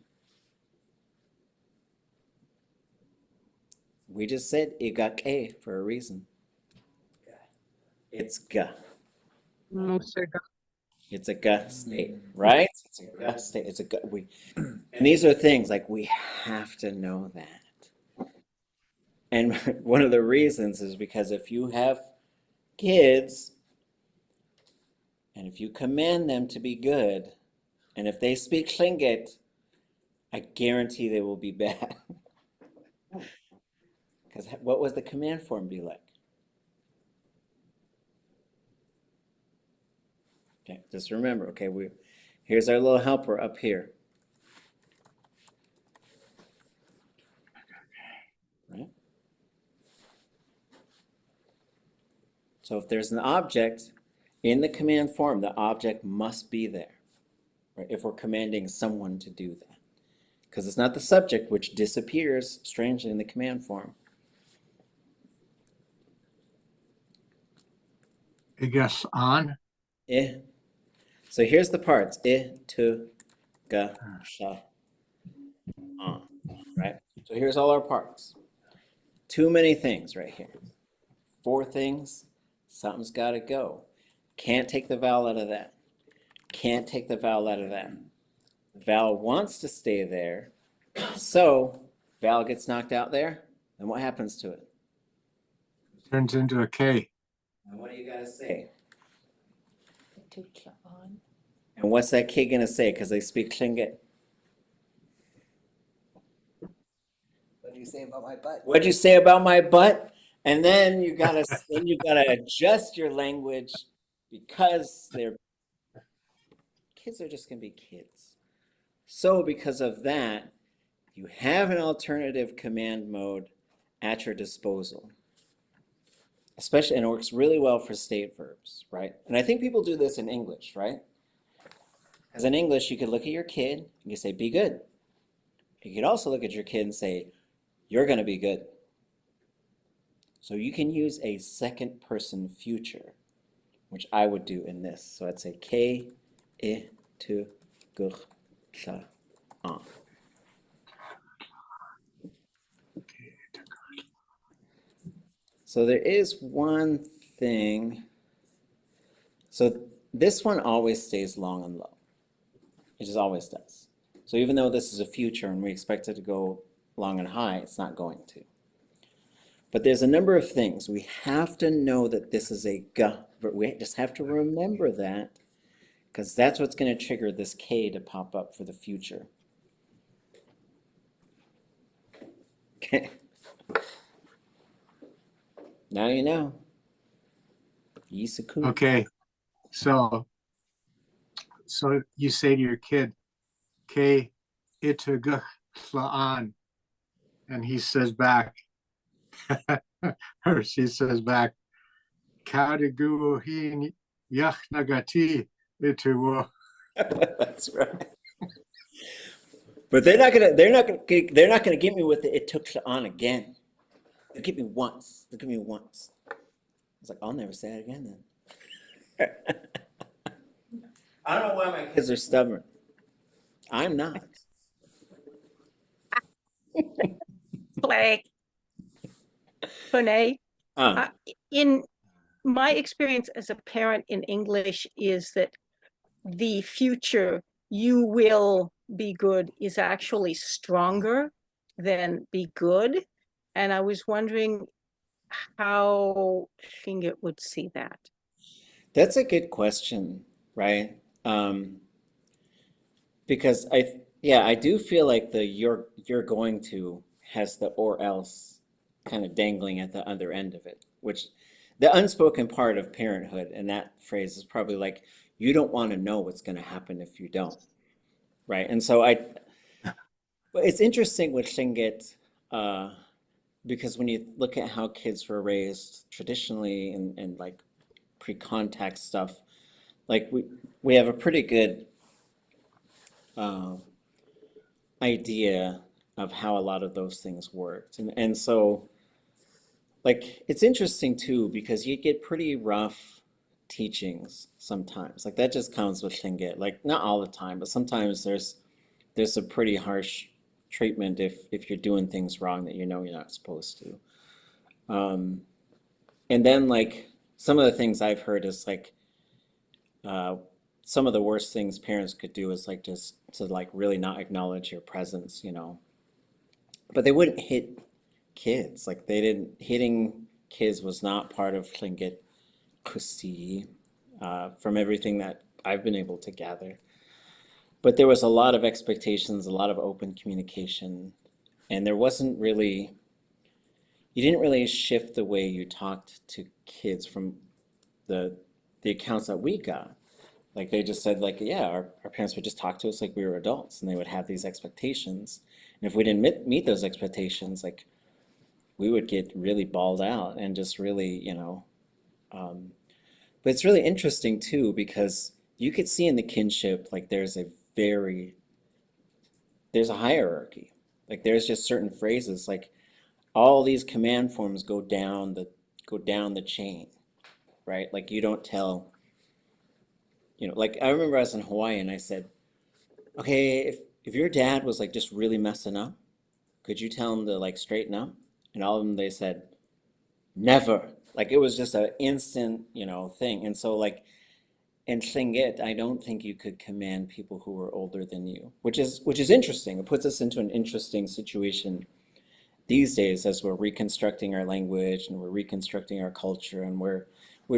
We just said igak'e for a reason. It's ga. It's a ga state, right? It's a ga state. It's a ga. And these are things like we have to know that. And one of the reasons is because if you have kids and if you command them to be good, and if they speak Tlingit, I guarantee they will be bad. Because what was the command form be like? Okay, just remember, okay, here's our little helper up here. Right? So if there's an object in the command form, the object must be there, right? If we're commanding someone to do that. Because it's not the subject, which disappears strangely in the command form. I guess on. So here's the parts. To, ga, sha, on. Right? So here's all our parts. Too many things right here. 4 things. Something's got to go. Can't take the vowel out of that. Can't take the vowel out of that. The vowel wants to stay there. So vowel gets knocked out there. And what happens to it? Turns into a K. And what do you got to say? And what's that K going to say? Because they speak Tlingit. What do you say about my butt? What'd you say about my butt? And then you gotta adjust your language because kids are just gonna be kids. So because of that, you have an alternative command mode at your disposal. Especially, and it works really well for state verbs, right? And I think people do this in English, right? Because in English, you could look at your kid and you say, be good. You could also look at your kid and say, you're gonna be good. So you can use a second person future, which I would do in this. So I'd say K, I, tu, guch, sha, an. So there is one thing. So this one always stays long and low. It just always does. So even though this is a future and we expect it to go long and high, it's not going to. But there's a number of things. We have to know that this is a G, but we just have to remember that because that's what's going to trigger this K to pop up for the future. Okay. Now you know. Yisaku. Okay. So you say to your kid, K itugh laan, and he says back, or she says back, Kadigu hin yach nagati ituwo. That's right. But they're not gonna get me with the it took on again. They'll get me once. They'll get me once. I was like, I'll never say it again then. I don't know why my kids are stubborn. I'm not. Blake. Pune. In my experience as a parent in English is that the future you will be good is actually stronger than be good. And I was wondering how Tlingit would see that. That's a good question, right? Because I do feel like the you're going to has the or else kind of dangling at the other end of it, which the unspoken part of parenthood and that phrase is probably like, you don't want to know what's going to happen if you don't, right? And so but it's interesting with Tlingit, because when you look at how kids were raised traditionally and like pre-contact stuff, like we have a pretty good idea of how a lot of those things worked. And so like it's interesting too because you get pretty rough teachings sometimes. Like that just comes with Tlingit. Like not all the time, but sometimes there's a pretty harsh treatment if you're doing things wrong that you know you're not supposed to. And then like some of the things I've heard is like some of the worst things parents could do is like just to like really not acknowledge your presence, you know. But they wouldn't hit kids. Like hitting kids was not part of Tlingit Kusti, from everything that I've been able to gather. But there was a lot of expectations, a lot of open communication, and there wasn't really, you didn't really shift the way you talked to kids from the accounts that we got. Like they just said, like, yeah, our parents would just talk to us like we were adults, and they would have these expectations. And if we didn't meet those expectations, like we would get really balled out and just really, but it's really interesting too, because you could see in the kinship, like there's a hierarchy. Like there's just certain phrases, like all these command forms go down the chain, right? Like you don't tell, like I remember I was in Hawaii and I said, okay, if your dad was like just really messing up, could you tell him to like straighten up? And all of them, they said, never. Like it was just an instant, thing. And so like in Tlingit, I don't think you could command people who were older than you, which is interesting. It puts us into an interesting situation these days as we're reconstructing our language and we're reconstructing our culture, and we're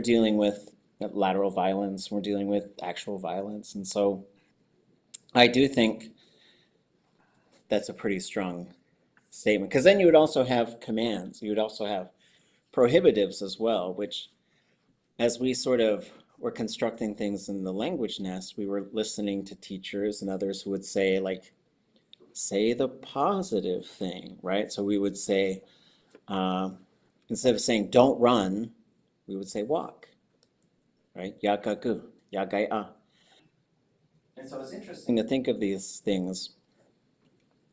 dealing with lateral violence, we're dealing with actual violence. And so I do think that's a pretty strong statement, because then you would also have commands, you would also have prohibitives as well, which as we sort of were constructing things in the language nest, we were listening to teachers and others who would say, like, say the positive thing, right? So we would say, instead of saying don't run, we would say walk, right? Yakaku, yagaya. And so it's interesting to think of these things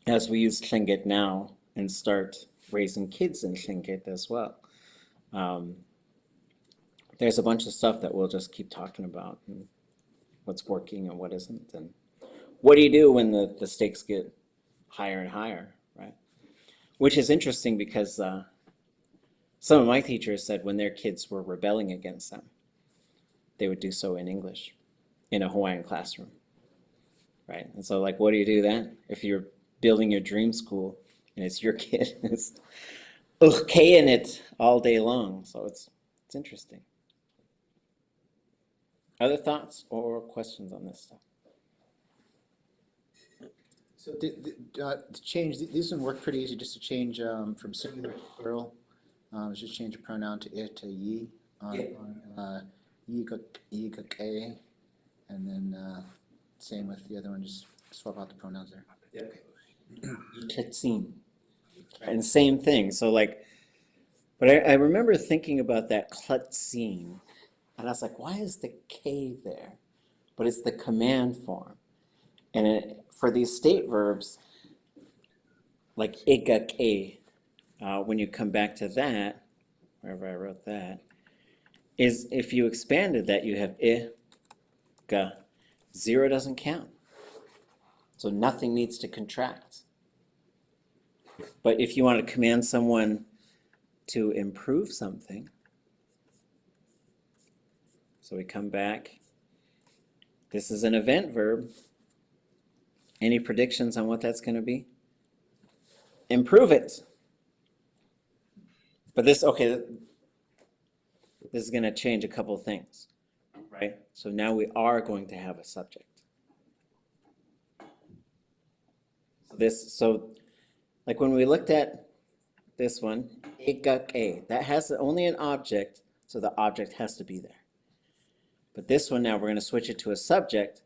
as we use Tlingit now and start raising kids in Tlingit as well. There's a bunch of stuff that we'll just keep talking about, and what's working and what isn't, and what do you do when the stakes get higher and higher, right? Which is interesting because some of my teachers said when their kids were rebelling against them, they would do so in English, in a Hawaiian classroom, right? And so like, what do you do then? If you're building your dream school and it's your kid who's in it all day long. So it's interesting. Other thoughts or questions on this stuff? So to change, this one worked pretty easy, just to change from singular to plural. Just change a pronoun to it to ye on ye ka, and then same with the other one, just swap out the pronouns there. Yeah. And same thing. So like, but I remember thinking about that klutsin, and I was like, why is the K there? But it's the command form. And for these state verbs, like igake, when you come back to that, wherever I wrote that, is if you expanded that, you have ga. Zero doesn't count. So nothing needs to contract. But if you want to command someone to improve something, so we come back. This is an event verb. Any predictions on what that's going to be? Improve it. But this is going to change a couple of things, right? So now we are going to have a subject. So like when we looked at this one, igake, that has only an object, so the object has to be there. But this one now we're going to switch it to a subject.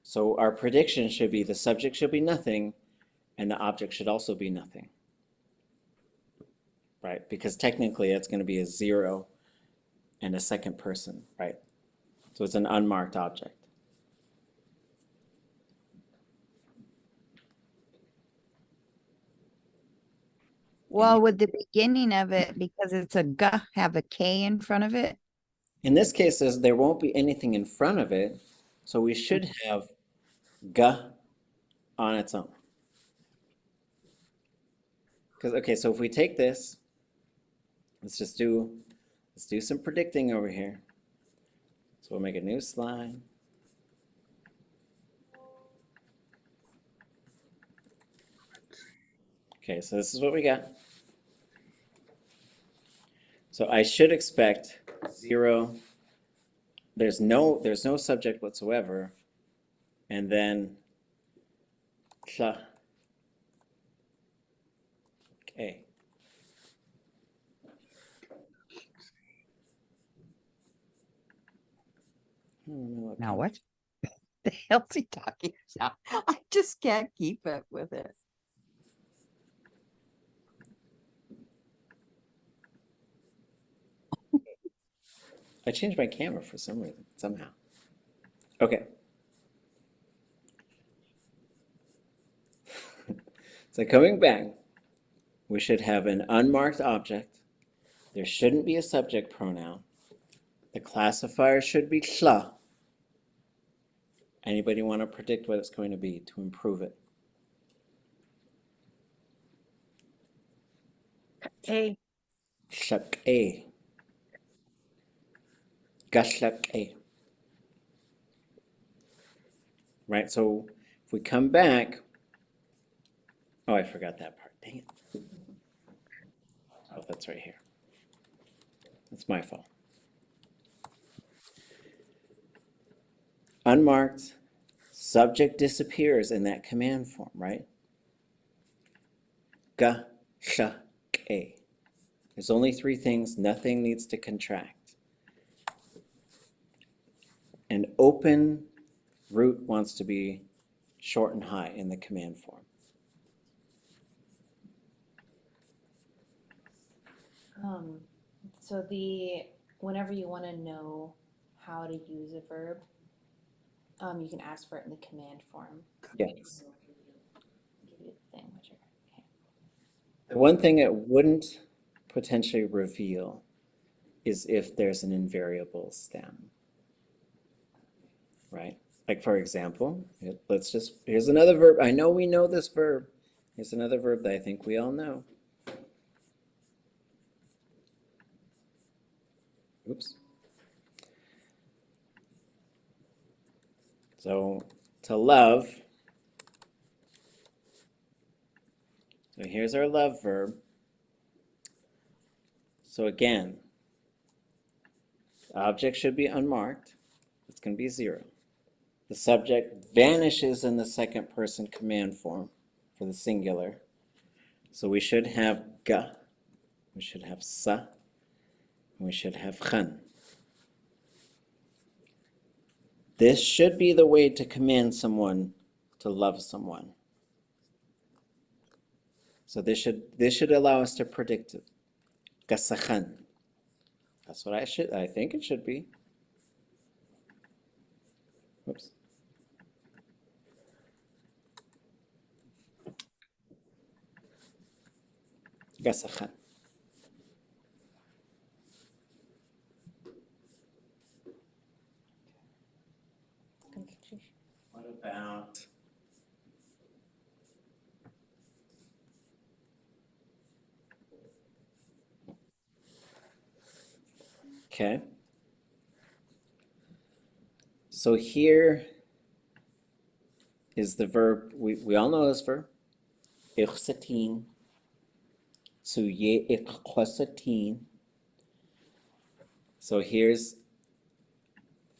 So our prediction should be the subject should be nothing, and the object should also be nothing, right? Because technically it's going to be a zero and a second person, right? So it's an unmarked object. Well, with the beginning of it, because it's a g, have a K in front of it. In this case, there won't be anything in front of it, so we should have g on its own. Because okay, so if we take this, let's do some predicting over here. So we'll make a new slide. Okay, so this is what we got. So I should expect zero. There's no subject whatsoever, and then tla. Okay. Now what? The hell's he talking about? I just can't keep up with it. I changed my camera for some reason, somehow. Okay. So coming back, we should have an unmarked object. There shouldn't be a subject pronoun. The classifier should be ʼtla. Anybody want to predict what it's going to be to improve it? A. ʼShak'e. Gashak'e. Right, so if we come back, oh, I forgot that part, dang it. Oh, that's right here. That's my fault. Unmarked, subject disappears in that command form, right? Ga, sha, ke. There's only three things, nothing needs to contract. An open root wants to be short and high in the command form. So whenever you want to know how to use a verb, you can ask for it in the command form. Yes. Give you the thing, whichever. Okay. The one thing it wouldn't potentially reveal is if there's an invariable stem, right? Like for example, here's another verb. I know we know this verb. Here's another verb that I think we all know. Oops. So to love, so here's our love verb. So again, the object should be unmarked. It's going to be 0. The subject vanishes in the second person command form for the singular. So we should have ga, we should have sa, and we should have khan. This should be the way to command someone to love someone. So this should allow us to predict it. Gasakhan. That's what I think it should be. Whoops. Gasakhan. What about okay. So here is the verb, we all know this verb. Ichsatin. Suye ichsatin. So here's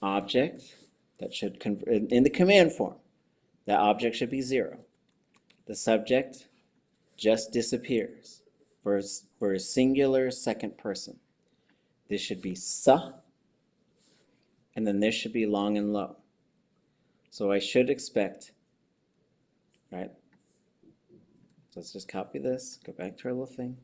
object that should convert in the command form. That object should be 0. The subject just disappears for a singular second person. This should be sa, and then this should be long and low. So I should expect, right? So let's just copy this, go back to our little thing.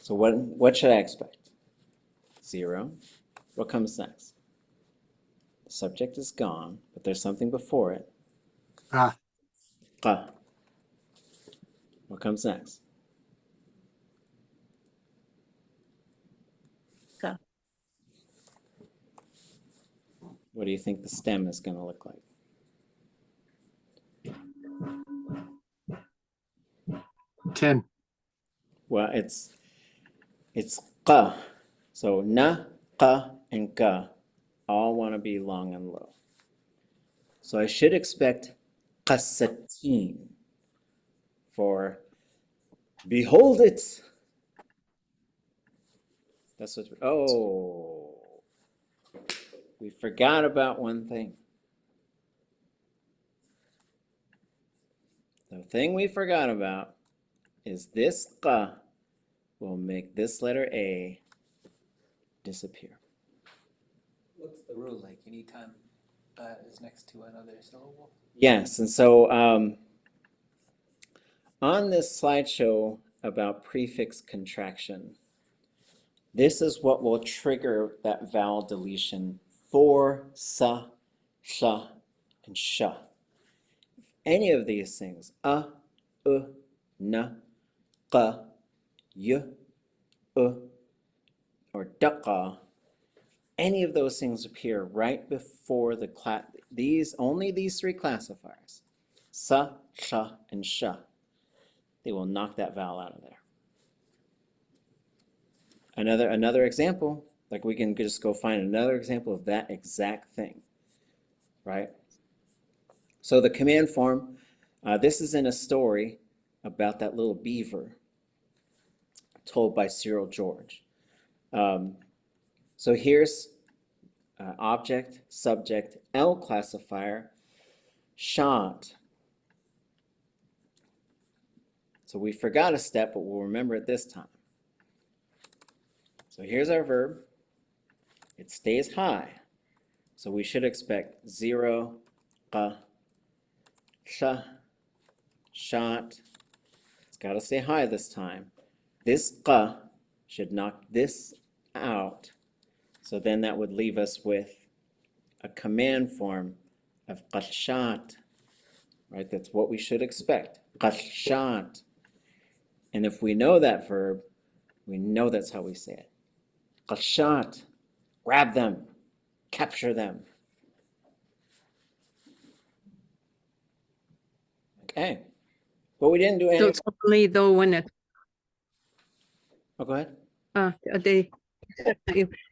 So what should I expect? 0. What comes next? The subject is gone, but there's something before it. Ah. Qa. What comes next? Ka. What do you think the stem is going to look like? Ten. Well, it's qa. So na, qa, and ka all want to be long and low. So I should expect qasatin for behold it. That's what, oh, we forgot about one thing. The thing we forgot about is this qa will make this letter A disappear. What's the rule like? Anytime is next to another syllable? Yes, and so on this slideshow about prefix contraction, this is what will trigger that vowel deletion for sa, sha, and sha. Any of these things, na, qa, y, or daqa, any of those things appear right before the class. Only these three classifiers, sa, sha, and sha, they will knock that vowel out of there. Another example, like we can just go find another example of that exact thing, right? So the command form, this is in a story about that little beaver told by Cyril George. So here's object, subject, L classifier, shot. So we forgot a step, but we'll remember it this time. So here's our verb. It stays high. So we should expect 0, qa, sha, shot. It's got to stay high this time. This qa should knock this out. So then that would leave us with a command form of qashat, right? That's what we should expect, qashat. And if we know that verb, we know that's how we say it. Qashat, grab them, capture them. Okay, but we didn't do any. So it's only though when it. Oh, go ahead.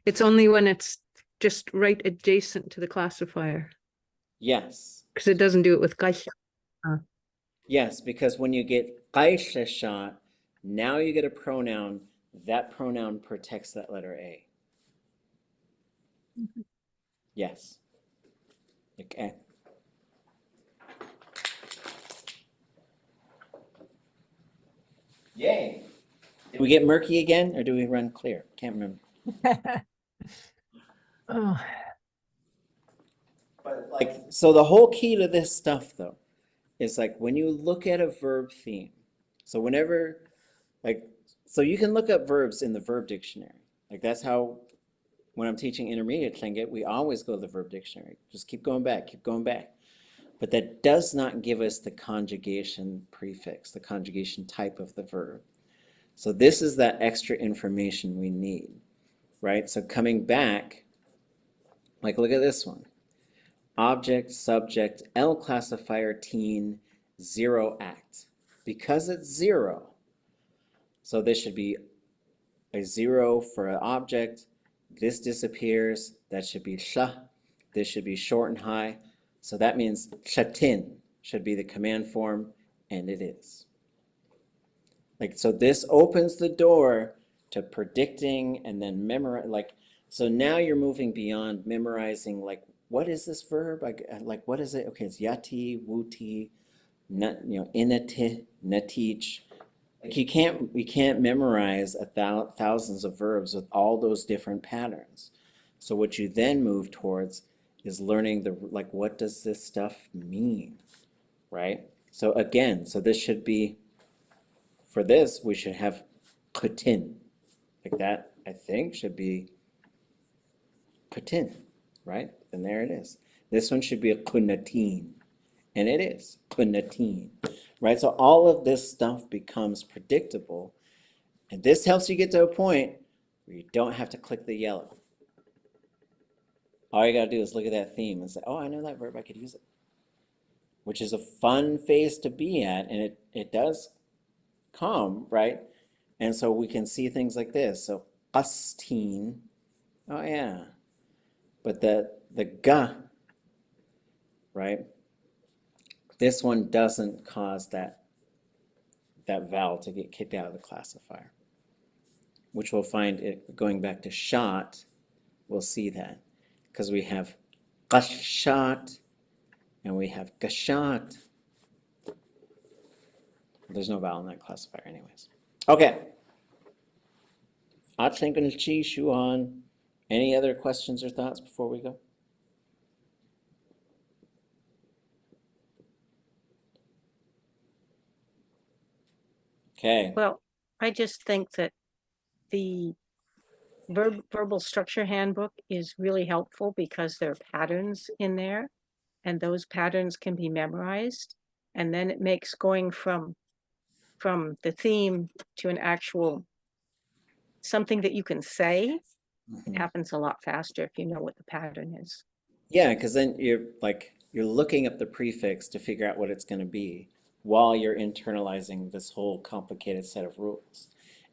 It's only when it's just right adjacent to the classifier. Yes. Because it doesn't do it with gaisha. Yes, because when you get gaisha, now you get a pronoun. That pronoun protects that letter A. Mm-hmm. Yes. Okay. Yay. Did we get murky again, or do we run clear? Can't remember. Oh. But like, so the whole key to this stuff, though, is like when you look at a verb theme. So whenever, like, so you can look up verbs in the verb dictionary. Like that's how, when I'm teaching intermediate Tlingit, we always go to the verb dictionary. Just keep going back, keep going back. But that does not give us the conjugation prefix, the conjugation type of the verb. So this is that extra information we need, right? So coming back, like look at this one. Object, subject, L classifier, teen, 0 act. Because it's 0, so this should be a 0 for an object. This disappears. That should be sha. This should be short and high. So that means shatin should be the command form, and it is. Like, so this opens the door to predicting and then memorize. Like, so now you're moving beyond memorizing, like, what is this verb? Like, what is it? Okay, it's yati, wuti, inati, natich. Like you can't memorize thousands of verbs with all those different patterns. So what you then move towards is learning like, what does this stuff mean, right? So again, so this should be, for this, we should have kutin. Like that, I think, should be kutin, right? And there it is. This one should be a kunatin. And it is kunatin, right? So all of this stuff becomes predictable. And this helps you get to a point where you don't have to click the yellow. All you got to do is look at that theme and say, oh, I know that verb, I could use it. Which is a fun phase to be at, and it does come, right? And so we can see things like this. So qastin, oh yeah. But the ga, right? This one doesn't cause that vowel to get kicked out of the classifier, which we'll find it going back to shot. We'll see that because we have qashat and we have gashat. There's no vowel in that classifier anyways. Okay. ʼatánk Gult'eix Shuhan. Any other questions or thoughts before we go? Okay. Well, I just think that the verbal structure handbook is really helpful because there are patterns in there, and those patterns can be memorized. And then it makes going from the theme to an actual something that you can say. It happens a lot faster if you know what the pattern is. Yeah, because then you're looking up the prefix to figure out what it's going to be while you're internalizing this whole complicated set of rules.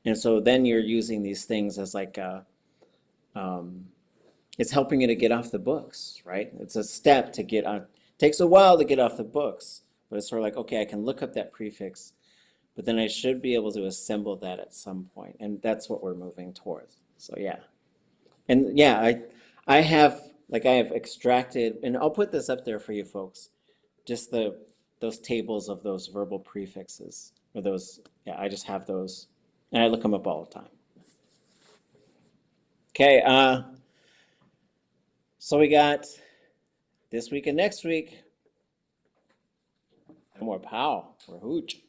And so then you're using these things as like it's helping you to get off the books, right? It's a step to get on. It takes a while to get off the books, but it's sort of like, okay, I can look up that prefix, but then I should be able to assemble that at some point. And that's what we're moving towards. So yeah. And yeah, I have extracted, and I'll put this up there for you folks, just those tables of those verbal prefixes, or those, yeah, I just have those, and I look them up all the time. Okay, so we got this week and next week, no more pow or hooch.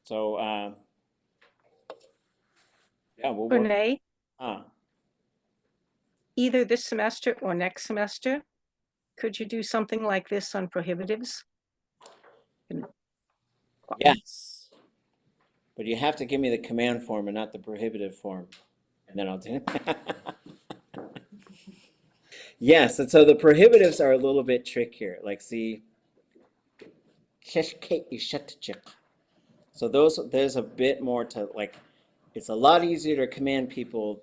So, yeah, we'll work. Renee, either this semester or next semester, could you do something like this on prohibitives? Yes, but you have to give me the command form and not the prohibitive form, and then I'll do it. Yes, and so the prohibitives are a little bit trickier. Like, see, so there's a bit more to, like, it's a lot easier to command people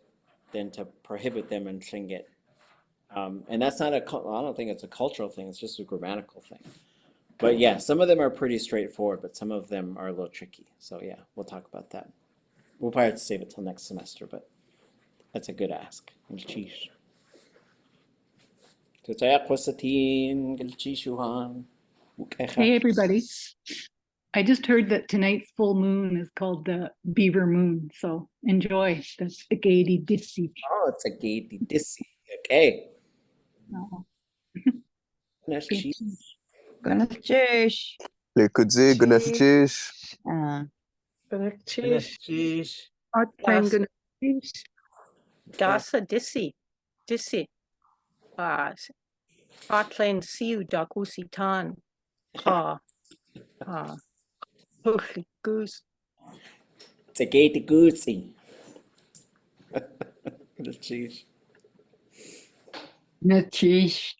than to prohibit them in Tlingit. And that's not I don't think it's a cultural thing, it's just a grammatical thing. But yeah, some of them are pretty straightforward, but some of them are a little tricky. So yeah, we'll talk about that. We'll probably have to save it till next semester, but that's a good ask. Hey, everybody. I just heard that tonight's full moon is called the Beaver Moon. So enjoy. That's the Gaiety Dissy. Oh, it's a Gaiety Dissy. Okay. Oh. Gult'eix. Gult'eix. Lekudzi, Gult'eix. Gult'eix. ʼatánk Gult'eix. Dasa Disi. ʼatánk Siu Dakusitan. Goose. It's a Gaiety Goosey. Gult'eix. Gult'eix.